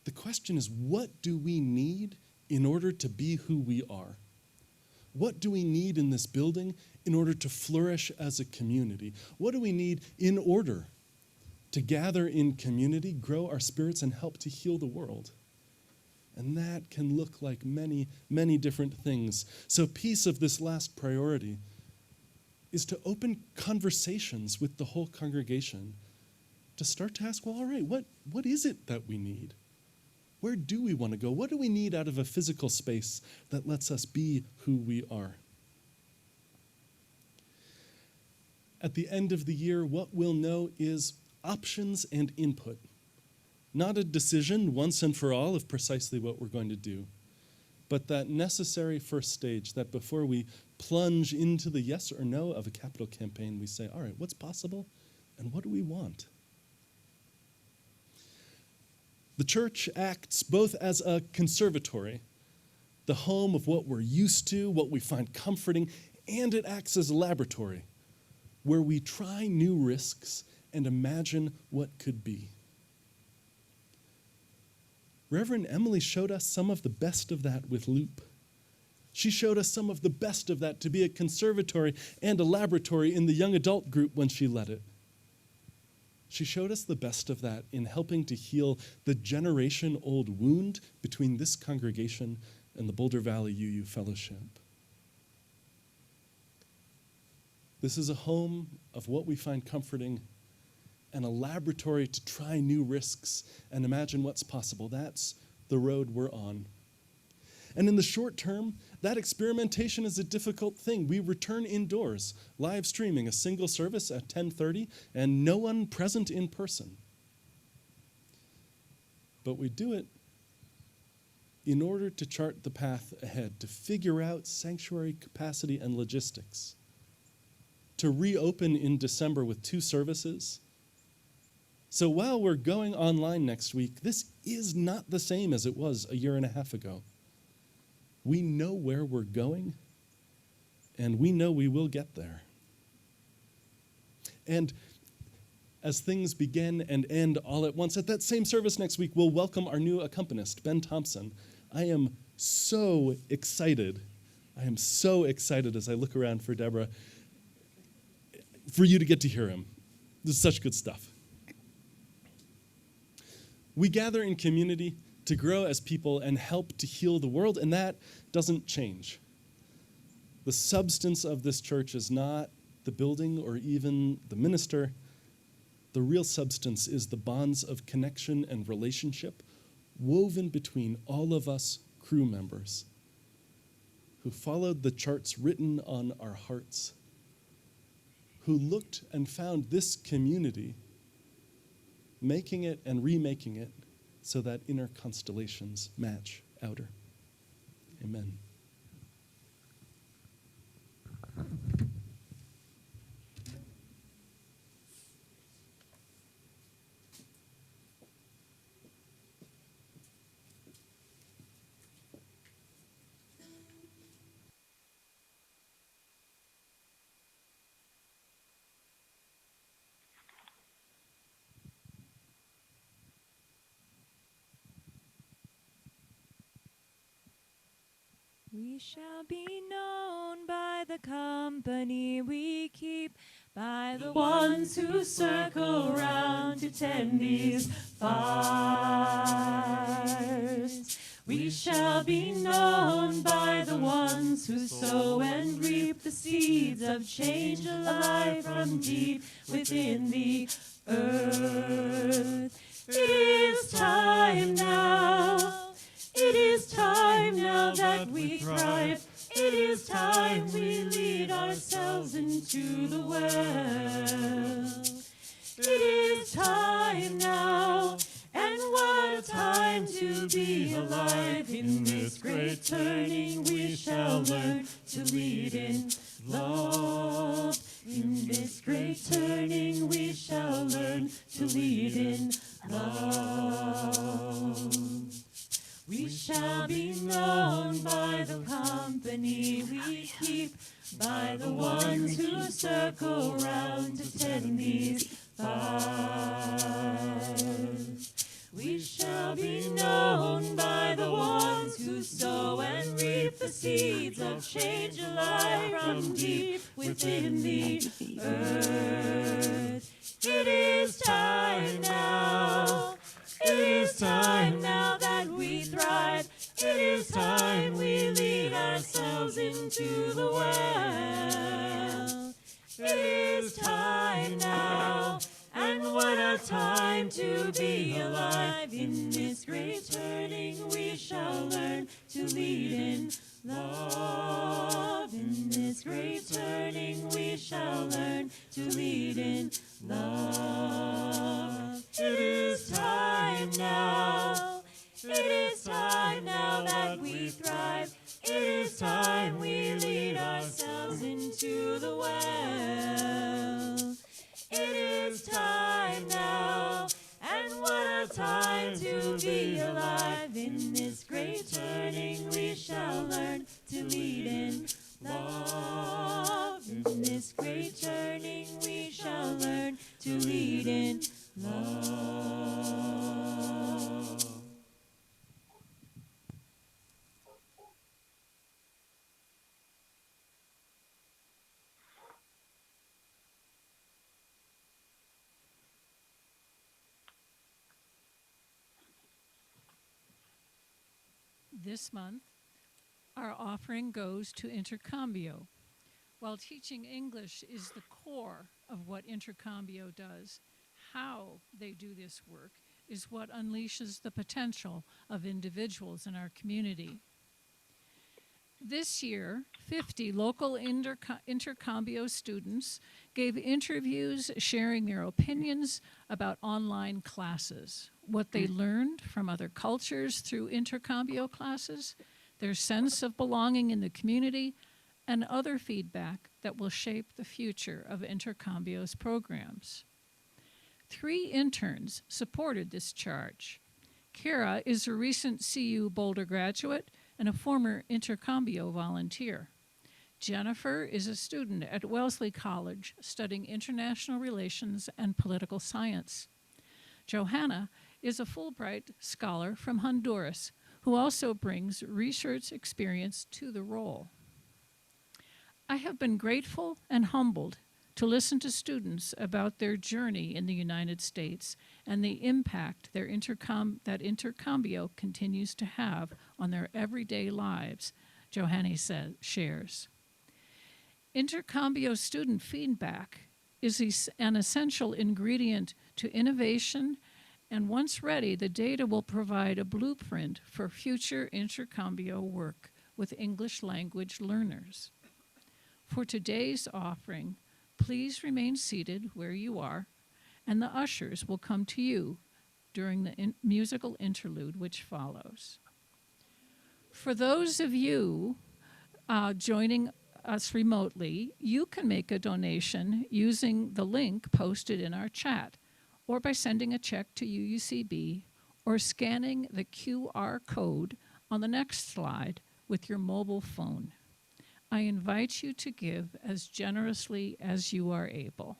The question is, what do we need in order to be who we are? What do we need in this building in order to flourish as a community? What do we need in order to gather in community, grow our spirits, and help to heal the world? And that can look like many, many different things. So piece of this last priority is to open conversations with the whole congregation, to start to ask, well, all right, what is it that we need? Where do we want to go? What do we need out of a physical space that lets us be who we are? At the end of the year, what we'll know is options and input. Not a decision once and for all of precisely what we're going to do, but that necessary first stage that before we plunge into the yes or no of a capital campaign, we say, all right, what's possible and what do we want? The church acts both as a conservatory, the home of what we're used to, what we find comforting, and it acts as a laboratory where we try new risks and imagine what could be. Reverend Emily showed us some of the best of that with LUUP. She showed us some of the best of that to be a conservatory and a laboratory in the young adult group when she led it. She showed us the best of that in helping to heal the generation-old wound between this congregation and the Boulder Valley UU Fellowship. This is a home of what we find comforting and a laboratory to try new risks and imagine what's possible. That's the road we're on. And in the short term, that experimentation is a difficult thing. We return indoors, live streaming a single service at 10:30 and no one present in person. But we do it in order to chart the path ahead, to figure out sanctuary capacity and logistics, to reopen in December with 2 services. So while we're going online next week, this is not the same as it was a year and a half ago. We know where we're going, and we know we will get there. And as things begin and end all at once, at that same service next week, we'll welcome our new accompanist, Ben Thompson. I am so excited. I am so excited as I look around for Deborah, for you to get to hear him. This is such good stuff. We gather in community to grow as people and help to heal the world, and that doesn't change. The substance of this church is not the building or even the minister. The real substance is the bonds of connection and relationship woven between all of us crew members who followed the charts written on our hearts, who looked and found this community, making it and remaking it so that inner constellations match outer. Amen. We shall be known by the company we keep, by the ones who circle round to tend these fires. We shall be known by the ones who sow and reap the seeds of change alive from deep within the earth. It is time now. It is time now that we thrive. It is time we lead ourselves into the well. It is time now, and what a time to be alive. In this great turning we shall learn to lead in love. In this great turning we shall learn to lead in love. We shall be known by the company we keep, by the ones who circle round to tend these fires. We shall be known by the ones who sow and reap the seeds of change alive from deep within the earth. It is time now. It is time now that we thrive. It is time we lead ourselves into the well. It is time now, and what a time to be alive. In this great turning we shall learn to lead in love. In this great turning we shall learn to lead in love. It is time now. It is time now that we thrive. It is time we lead ourselves into the well. It is time now, and what a time to be alive. In this great turning we shall learn to lead in love. In this great turning we shall learn to lead in love. This month, our offering goes to Intercambio. While teaching English is the core of what Intercambio does, how they do this work is what unleashes the potential of individuals in our community. This year, 50 local Intercambio students gave interviews sharing their opinions about online classes, what they learned from other cultures through Intercambio classes, their sense of belonging in the community, and other feedback that will shape the future of Intercambio's programs. 3 interns supported this charge. Kara is a recent CU Boulder graduate and a former Intercambio volunteer. Jennifer is a student at Wellesley College studying international relations and political science. Johanna is a Fulbright scholar from Honduras who also brings research experience to the role. I have been grateful and humbled to listen to students about their journey in the United States and the impact that Intercambio continues to have on their everyday lives, Johanna shares. Intercambio student feedback is an essential ingredient to innovation, and once ready, the data will provide a blueprint for future Intercambio work with English language learners. For today's offering, please remain seated where you are, and the ushers will come to you during the musical interlude which follows. For those of you joining us remotely, you can make a donation using the link posted in our chat, or by sending a check to UUCB, or scanning the QR code on the next slide with your mobile phone. I invite you to give as generously as you are able.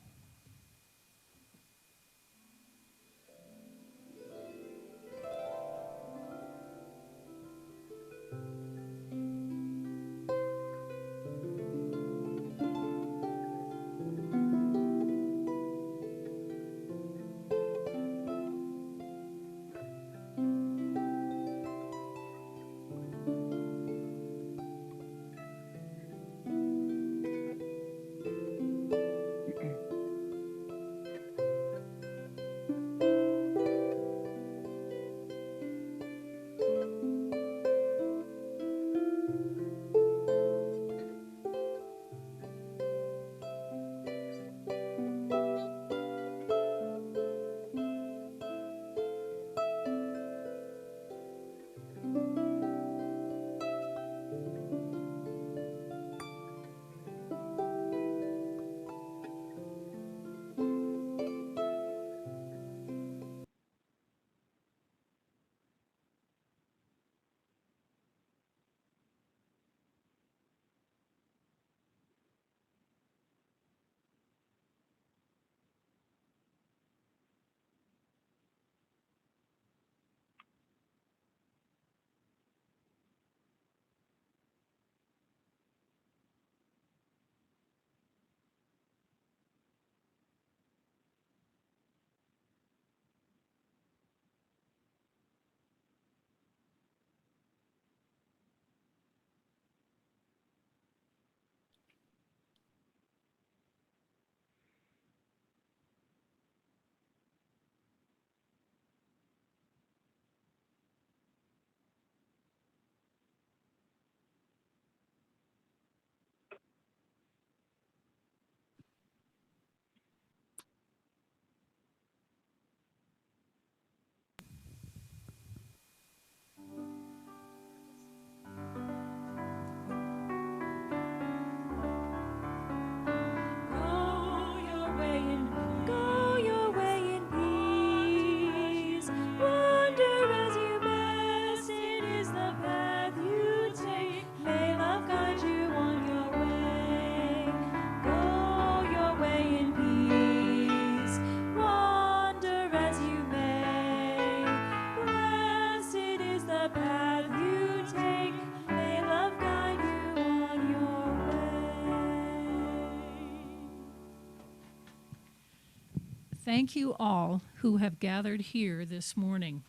thank you all who have gathered here this morning.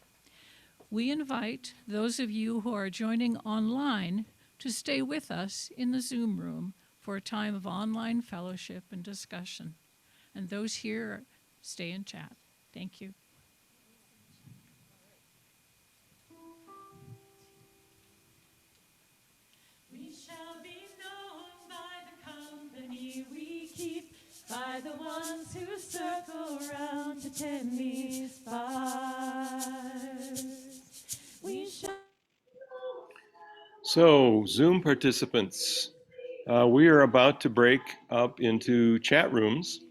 We invite those of you who are joining online to stay with us in the Zoom room for a time of online fellowship and discussion. And those here, stay and chat. Thank you. We shall be known by the company we keep, by the ones who circle around to tend these fires. We shall. So, Zoom participants, we are about to break up into chat rooms,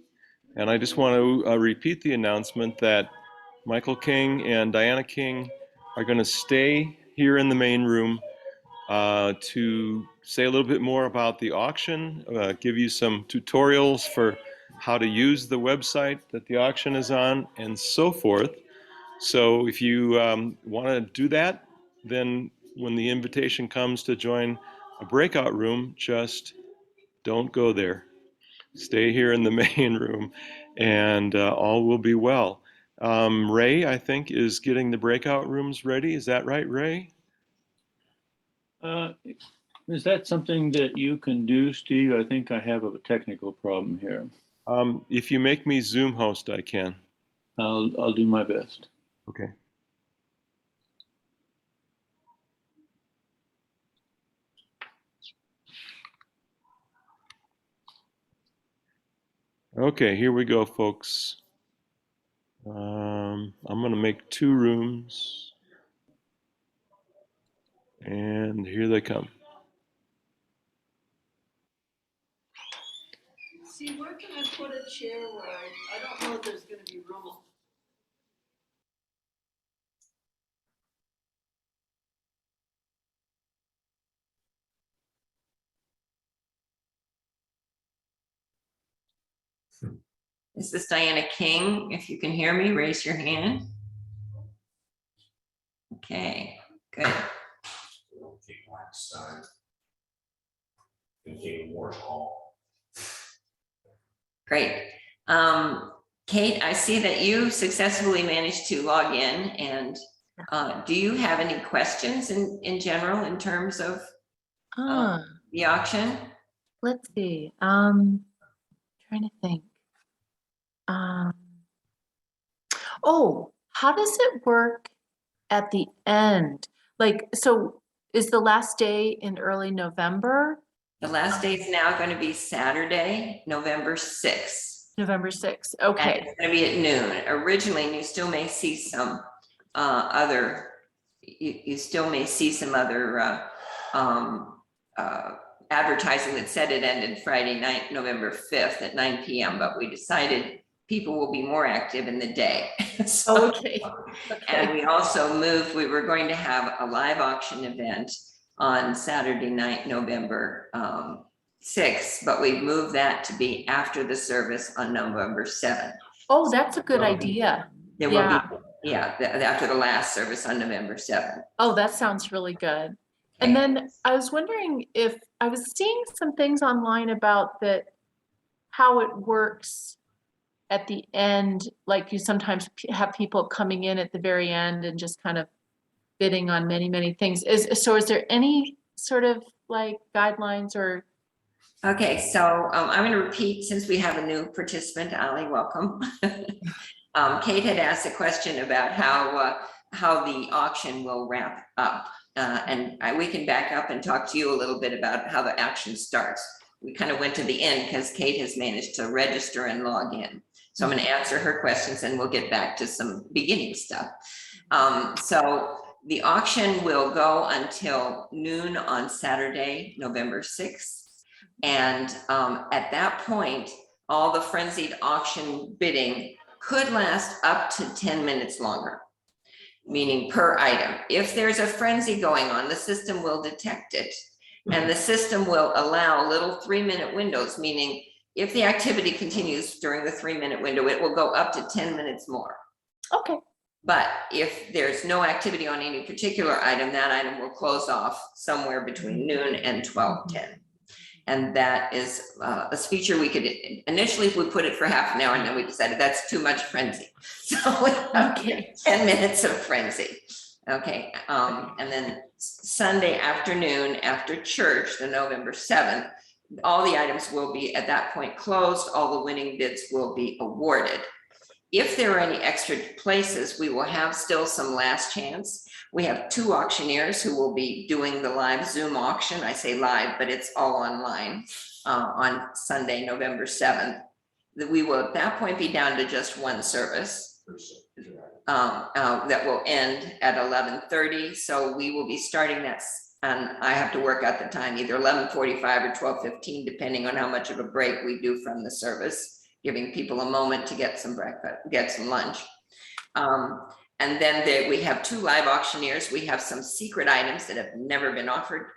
and I just want to repeat the announcement that Michael King and Diana King are going to stay here in the main room to say a little bit more about the auction, give you some tutorials for how to use the website that the auction is on, and so forth. So if you want to do that, then when the invitation comes to join a breakout room, just don't go there. Stay here in the main room, and all will be well. Ray, I think, is getting the breakout rooms ready. Is that right, Ray? Is that something that you can do, Steve? I think I have a technical problem here. If you make me Zoom host, I can. I'll do my best. Okay. Okay, here we go, folks. I'm going to make 2 rooms, and here they come. See, where can I put a chair where I don't know if there's going to be room? This is Diana King. If you can hear me, raise your hand. Okay, good. Great. Kate, I see that you successfully managed to log in, and do you have any questions in general in terms of the auction? Let's see. Trying to think. Oh, how does it work at the end? Like, so is the last day in early November? The last day is now going to be Saturday, November 6th. November 6th, okay. And it's going to be at noon. Originally, and you still may see some other, you still may see some other advertising that said it ended Friday night, November 5th at 9 p.m., but we decided people will be more active in the day. So, okay. And we also moved, we were going to have a live auction event on Saturday night, November 6th, but we moved that to be after the service on November 7th. Oh, that's a good idea. There will be, after the last service on November 7th. Oh, that sounds really good. And then I was wondering if I was seeing some things online about that, how it works at the end, like you sometimes have people coming in at the very end and just kind of bidding on many, many things. Is there any sort of like guidelines or? Okay, so I'm going to repeat, since we have a new participant, Ali, welcome. Kate had asked a question about how the auction will wrap up. And we can back up and talk to you a little bit about how the action starts. We kind of went to the end because Kate has managed to register and log in. So I'm going to answer her questions and we'll get back to some beginning stuff. So the auction will go until noon on Saturday, November 6th. And at that point, all the frenzied auction bidding could last up to 10 minutes longer, meaning per item. If there's a frenzy going on, the system will detect it. And the system will allow little 3-minute windows, meaning if the activity continues during the 3-minute window, it will go up to 10 minutes more. Okay. But if there's no activity on any particular item, that item will close off somewhere between noon and 12:10. And that is a feature we could, initially we put it for half an hour and then we decided that's too much frenzy. So we have Okay. 10 minutes of frenzy. Okay, and then Sunday afternoon after church, the November 7th, all the items will be at that point closed. All the winning bids will be awarded. If there are any extra places, we will have still some last chance. We have 2 auctioneers who will be doing the live Zoom auction. I say live, but it's all online on Sunday, November 7th. We will at that point be down to just 1 service that will end at 11:30. So we will be starting that, and I have to work out the time, either 11:45 or 12:15, depending on how much of a break we do from the service, giving people a moment to get some breakfast, get some lunch. And then we have 2 live auctioneers. We have some secret items that have never been offered.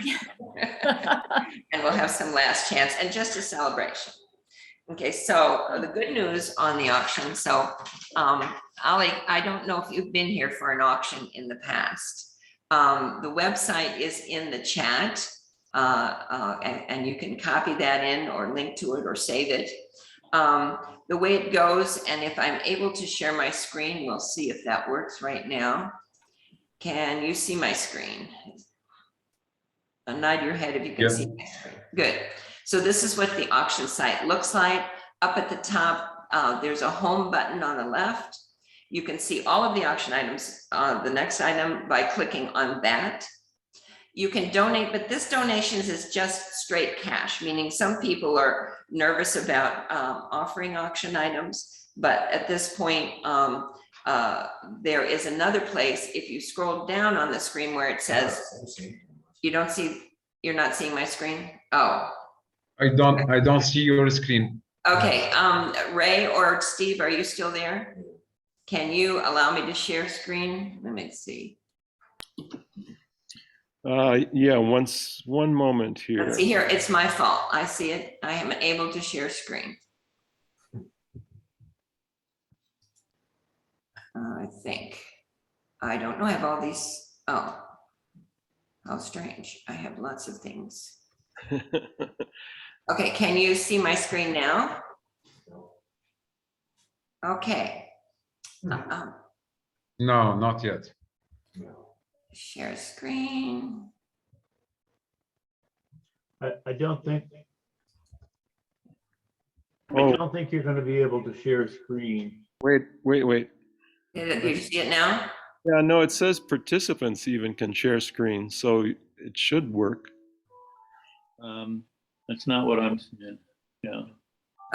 And we'll have some last chance and just a celebration. Okay, so the good news on the auction. So Ali, I don't know if you've been here for an auction in the past. The website is in the chat and you can copy that in or link to it or save it. The way it goes, and if I'm able to share my screen, we'll see if that works right now. Can you see my screen? Nod your head if you can see my screen. Good. So this is what the auction site looks like. Up at the top, there's a home button on the left. You can see all of the auction items, the next item, by clicking on that. You can donate, but this donations is just straight cash, meaning some people are nervous about offering auction items. But at this point, there is another place. If you scroll down on the screen where it says, you don't see, you're not seeing my screen? Oh. I don't see your screen. Okay, Ray or Steve, are you still there? Can you allow me to share screen? Let me see. Yeah, one moment here. Let's see here, it's my fault. I see it. I am able to share screen. I think. I don't know, I have all these. Oh, how strange. I have lots of things. Okay, can you see my screen now? Okay. No, not yet. Share screen. I don't think. Oh. I don't think you're going to be able to share screen. Wait. Did you see it now? Yeah, no, it says participants even can share screen, so it should work. That's not what I'm seeing. Yeah.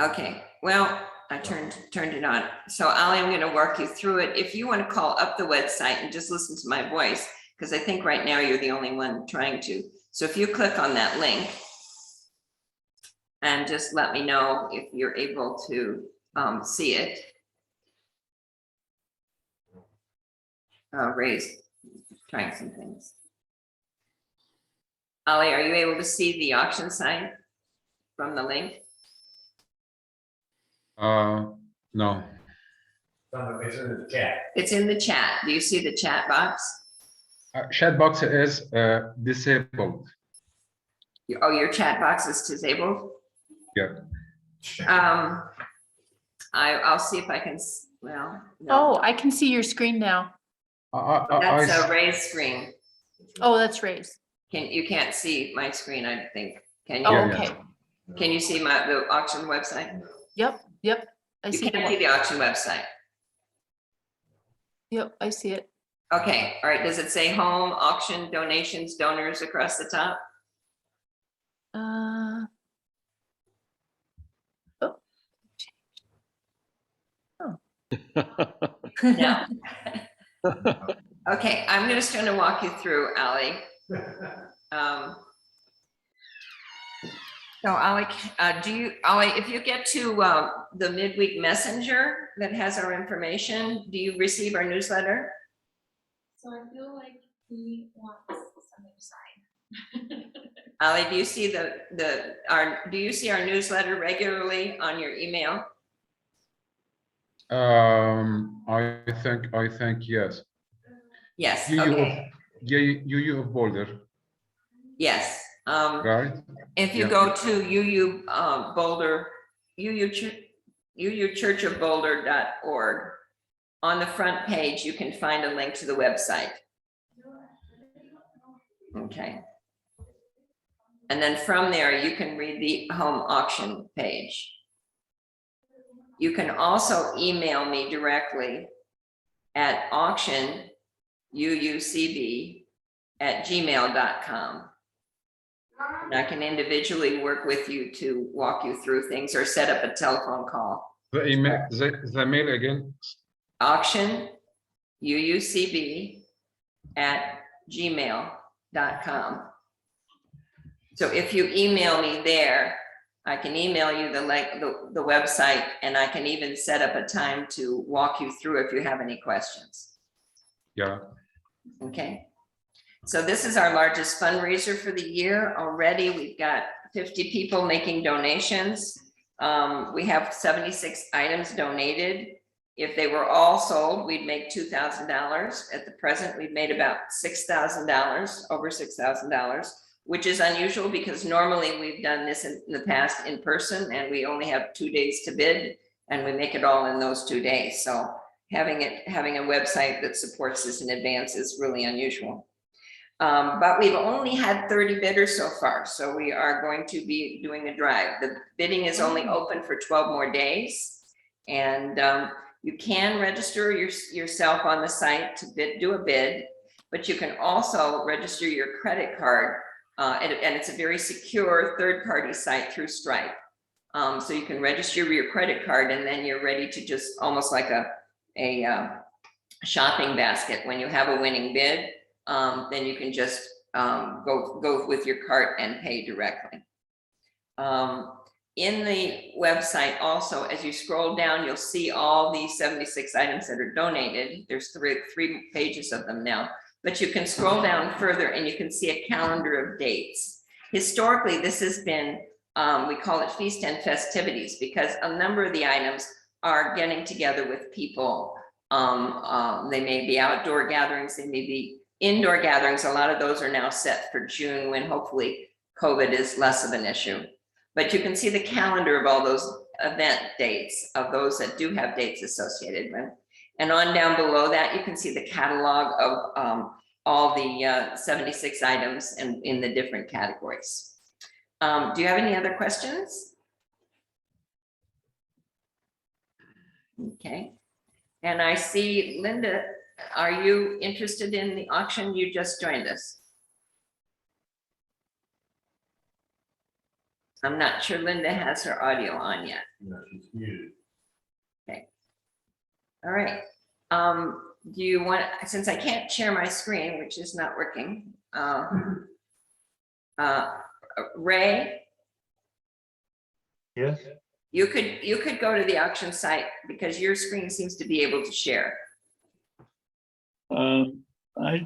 Okay, well, I turned it on. So Ali, I'm gonna work you through it. If you want to call up the website and just listen to my voice, because I think right now you're the only one trying to. So if you click on that link and just let me know if you're able to see it. Ray's trying some things. Ali, are you able to see the auction site from the link? No. It's in the chat. It's in the chat. Do you see the chat box? Chat box is disabled. Oh, your chat box is disabled? Yeah. I'll see if I can, well. No. Oh, I can see your screen now. That's Ray's screen. Oh, that's Ray's. You can't see my screen, I think. Can you? Oh, okay. Can you see the auction website? Yep. I You see can't see the auction website. Yep, I see it. Okay, all right. Does it say home, auction, donations, donors across the top? No. Okay, I'm just going to walk you through, Ali. So Ali, Ali, if you get to the midweek messenger that has our information, do you receive our newsletter? So I feel like he wants something to sign. Ali, do you see do you see our newsletter regularly on your email? I think yes. Yes. UU Okay. UU of Boulder. Yes. Right? If you Yeah. go to UU Boulder, UUchurchofboulder.org, on the front page, you can find a link to the website. Okay. And then from there, you can read the home auction page. You can also email me directly at auctionuucb@gmail.com. And I can individually work with you to walk you through things or set up a telephone call. The email, the mail again. auctionuucb@gmail.com. So if you email me there, I can email you the website, and I can even set up a time to walk you through if you have any questions. Yeah. Okay. So this is our largest fundraiser for the year. Already we've got 50 people making donations. We have 76 items donated. If they were all sold, we'd make $2,000. At the present, we've made about $6,000, over $6,000, which is unusual because normally we've done this in the past in person, and we only have 2 days to bid, and we make it all in those 2 days. So having a website that supports this in advance is really unusual. But we've only had 30 bidders so far, so we are going to be doing a drive. The bidding is only open for 12 more days, and you can register yourself on the site to do a bid, but you can also register your credit card, and it's a very secure third-party site through Stripe. So you can register your credit card, and then you're ready to just almost like a shopping basket. When you have a winning bid, then you can just go with your cart and pay directly. In the website also, as you scroll down, you'll see all these 76 items that are donated. There's three pages of them now, but you can scroll down further and you can see a calendar of dates. Historically, this has been, we call it Feast and Festivities, because a number of the items are getting together with people. They may be outdoor gatherings, they may be indoor gatherings. A lot of those are now set for June, when hopefully COVID is less of an issue. But you can see the calendar of all those event dates of those that do have dates associated with. And on down below that, you can see the catalog of all the 76 items in the different categories. Do you have any other questions? Okay. And I see Linda, are you interested in the auction? You just joined us. I'm not sure Linda has her audio on yet. No, she's muted. Okay. All right. Do you want, since I can't share my screen, which is not working, Ray? Yes. You could go to the auction site because your screen seems to be able to share. I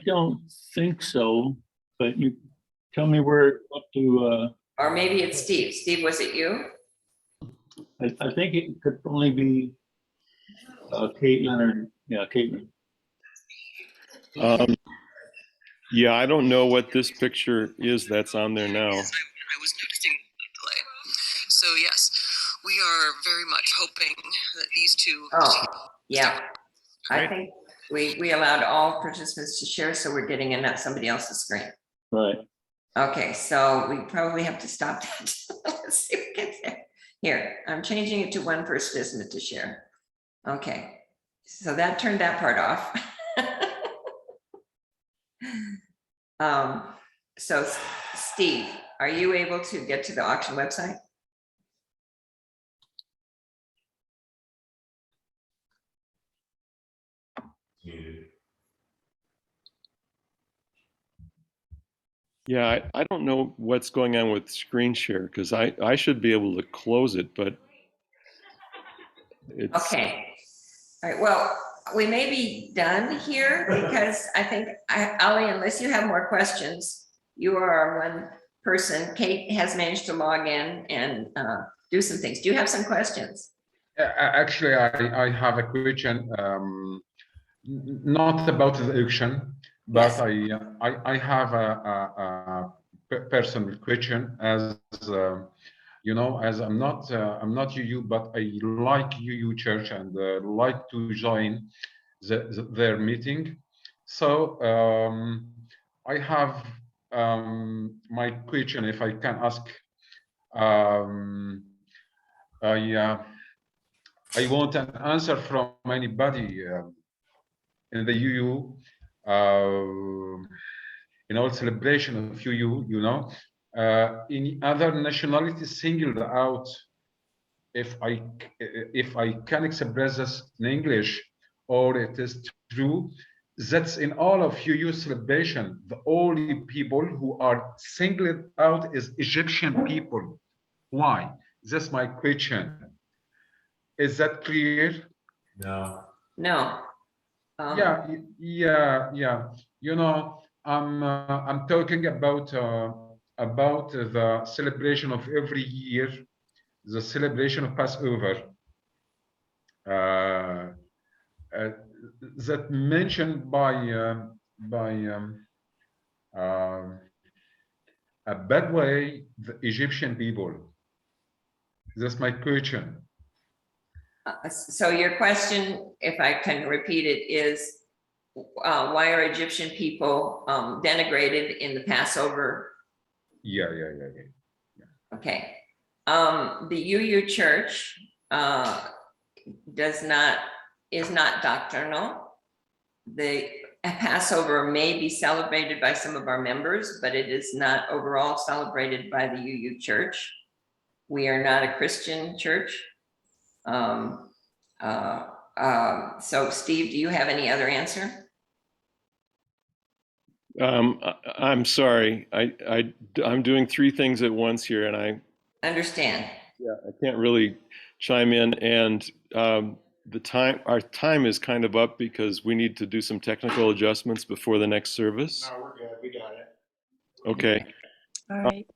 don't think so, but you tell me where up to. Or maybe it's Steve. Steve, was it you? I think it could only be Caitlin or Caitlin. Yeah, I don't know what this picture is that's on there now. I was noticing the delay. So yes, we are very much hoping that these two. Oh, yeah. I think we allowed all participants to share, so we're getting in at somebody else's screen. Right. Okay, so we probably have to stop that. Let's see if we get there. Here, I'm changing it to one participant to share. Okay, so that turned that part off. So Steve, are you able to get to the auction website? Yeah, I don't know what's going on with screen share, because I should be able to close it, but it's Okay. All right, well, we may be done here because I think, Ali, unless you have more questions, you are one person. Kate has managed to log in and do some things. Do you have some questions? Actually, I have a question, not about the auction, but Yes. I have a personal question. As you know, as I'm not UU, but I like UU Church and like to join their meeting. So I have my question, if I can ask. I want an answer from anybody in the UU, in all celebration of UU, you know. Any other nationalities singled out, if I can express this in English, or it is true, that's in all of UU celebration, the only people who are singled out is Egyptian people. Why? That's my question. Is that clear? No. No. Yeah. You know, I'm talking about the celebration of every year, the celebration of Passover. That mentioned by a bad way the Egyptian people. That's my question. So your question, if I can repeat it, is why are Egyptian people denigrated in the Passover? Yeah. Okay. The UU Church is not doctrinal. The Passover may be celebrated by some of our members, but it is not overall celebrated by the UU Church. We are not a Christian church. So Steve, do you have any other answer? I'm sorry. I'm doing three things at once here, and I understand. Yeah, I can't really chime in, and our time is kind of up because we need to do some technical adjustments before the next service. No, we're good. We got it. Okay. All right.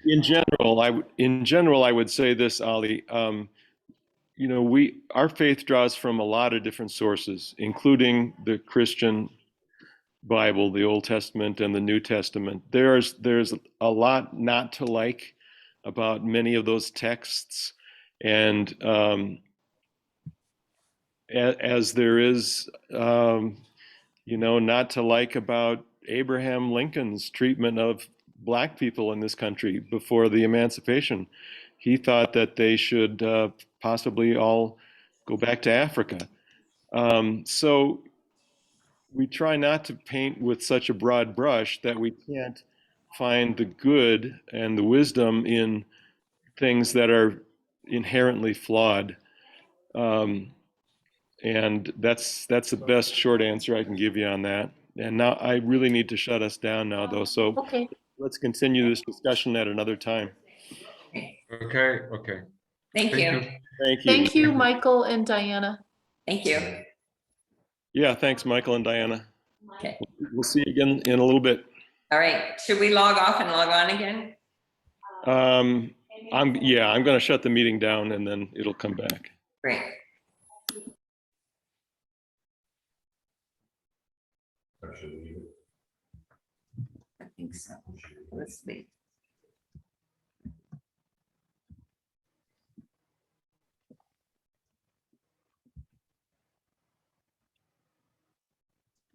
In general, I would say this, Ali. You know, our faith draws from a lot of different sources, including the Christian Bible, the Old Testament, and the New Testament. There's a lot not to like about many of those texts, and as there is, you know, not to like about Abraham Lincoln's treatment of Black people in this country before the emancipation. He thought that they should possibly all go back to Africa. So we try not to paint with such a broad brush that we can't find the good and the wisdom in things that are inherently flawed. And that's the best short answer I can give you on that. And now I really need to shut us down now, though. So Okay. let's continue this discussion at another time. Okay. Thank you. Thank you. Thank you, Michael and Diana. Thank you. Yeah, thanks, Michael and Diana. Okay. We'll see you again in a little bit. All right. Should we log off and log on again? I'm going to shut the meeting down and then it'll come back. Great. I think so. Let's see.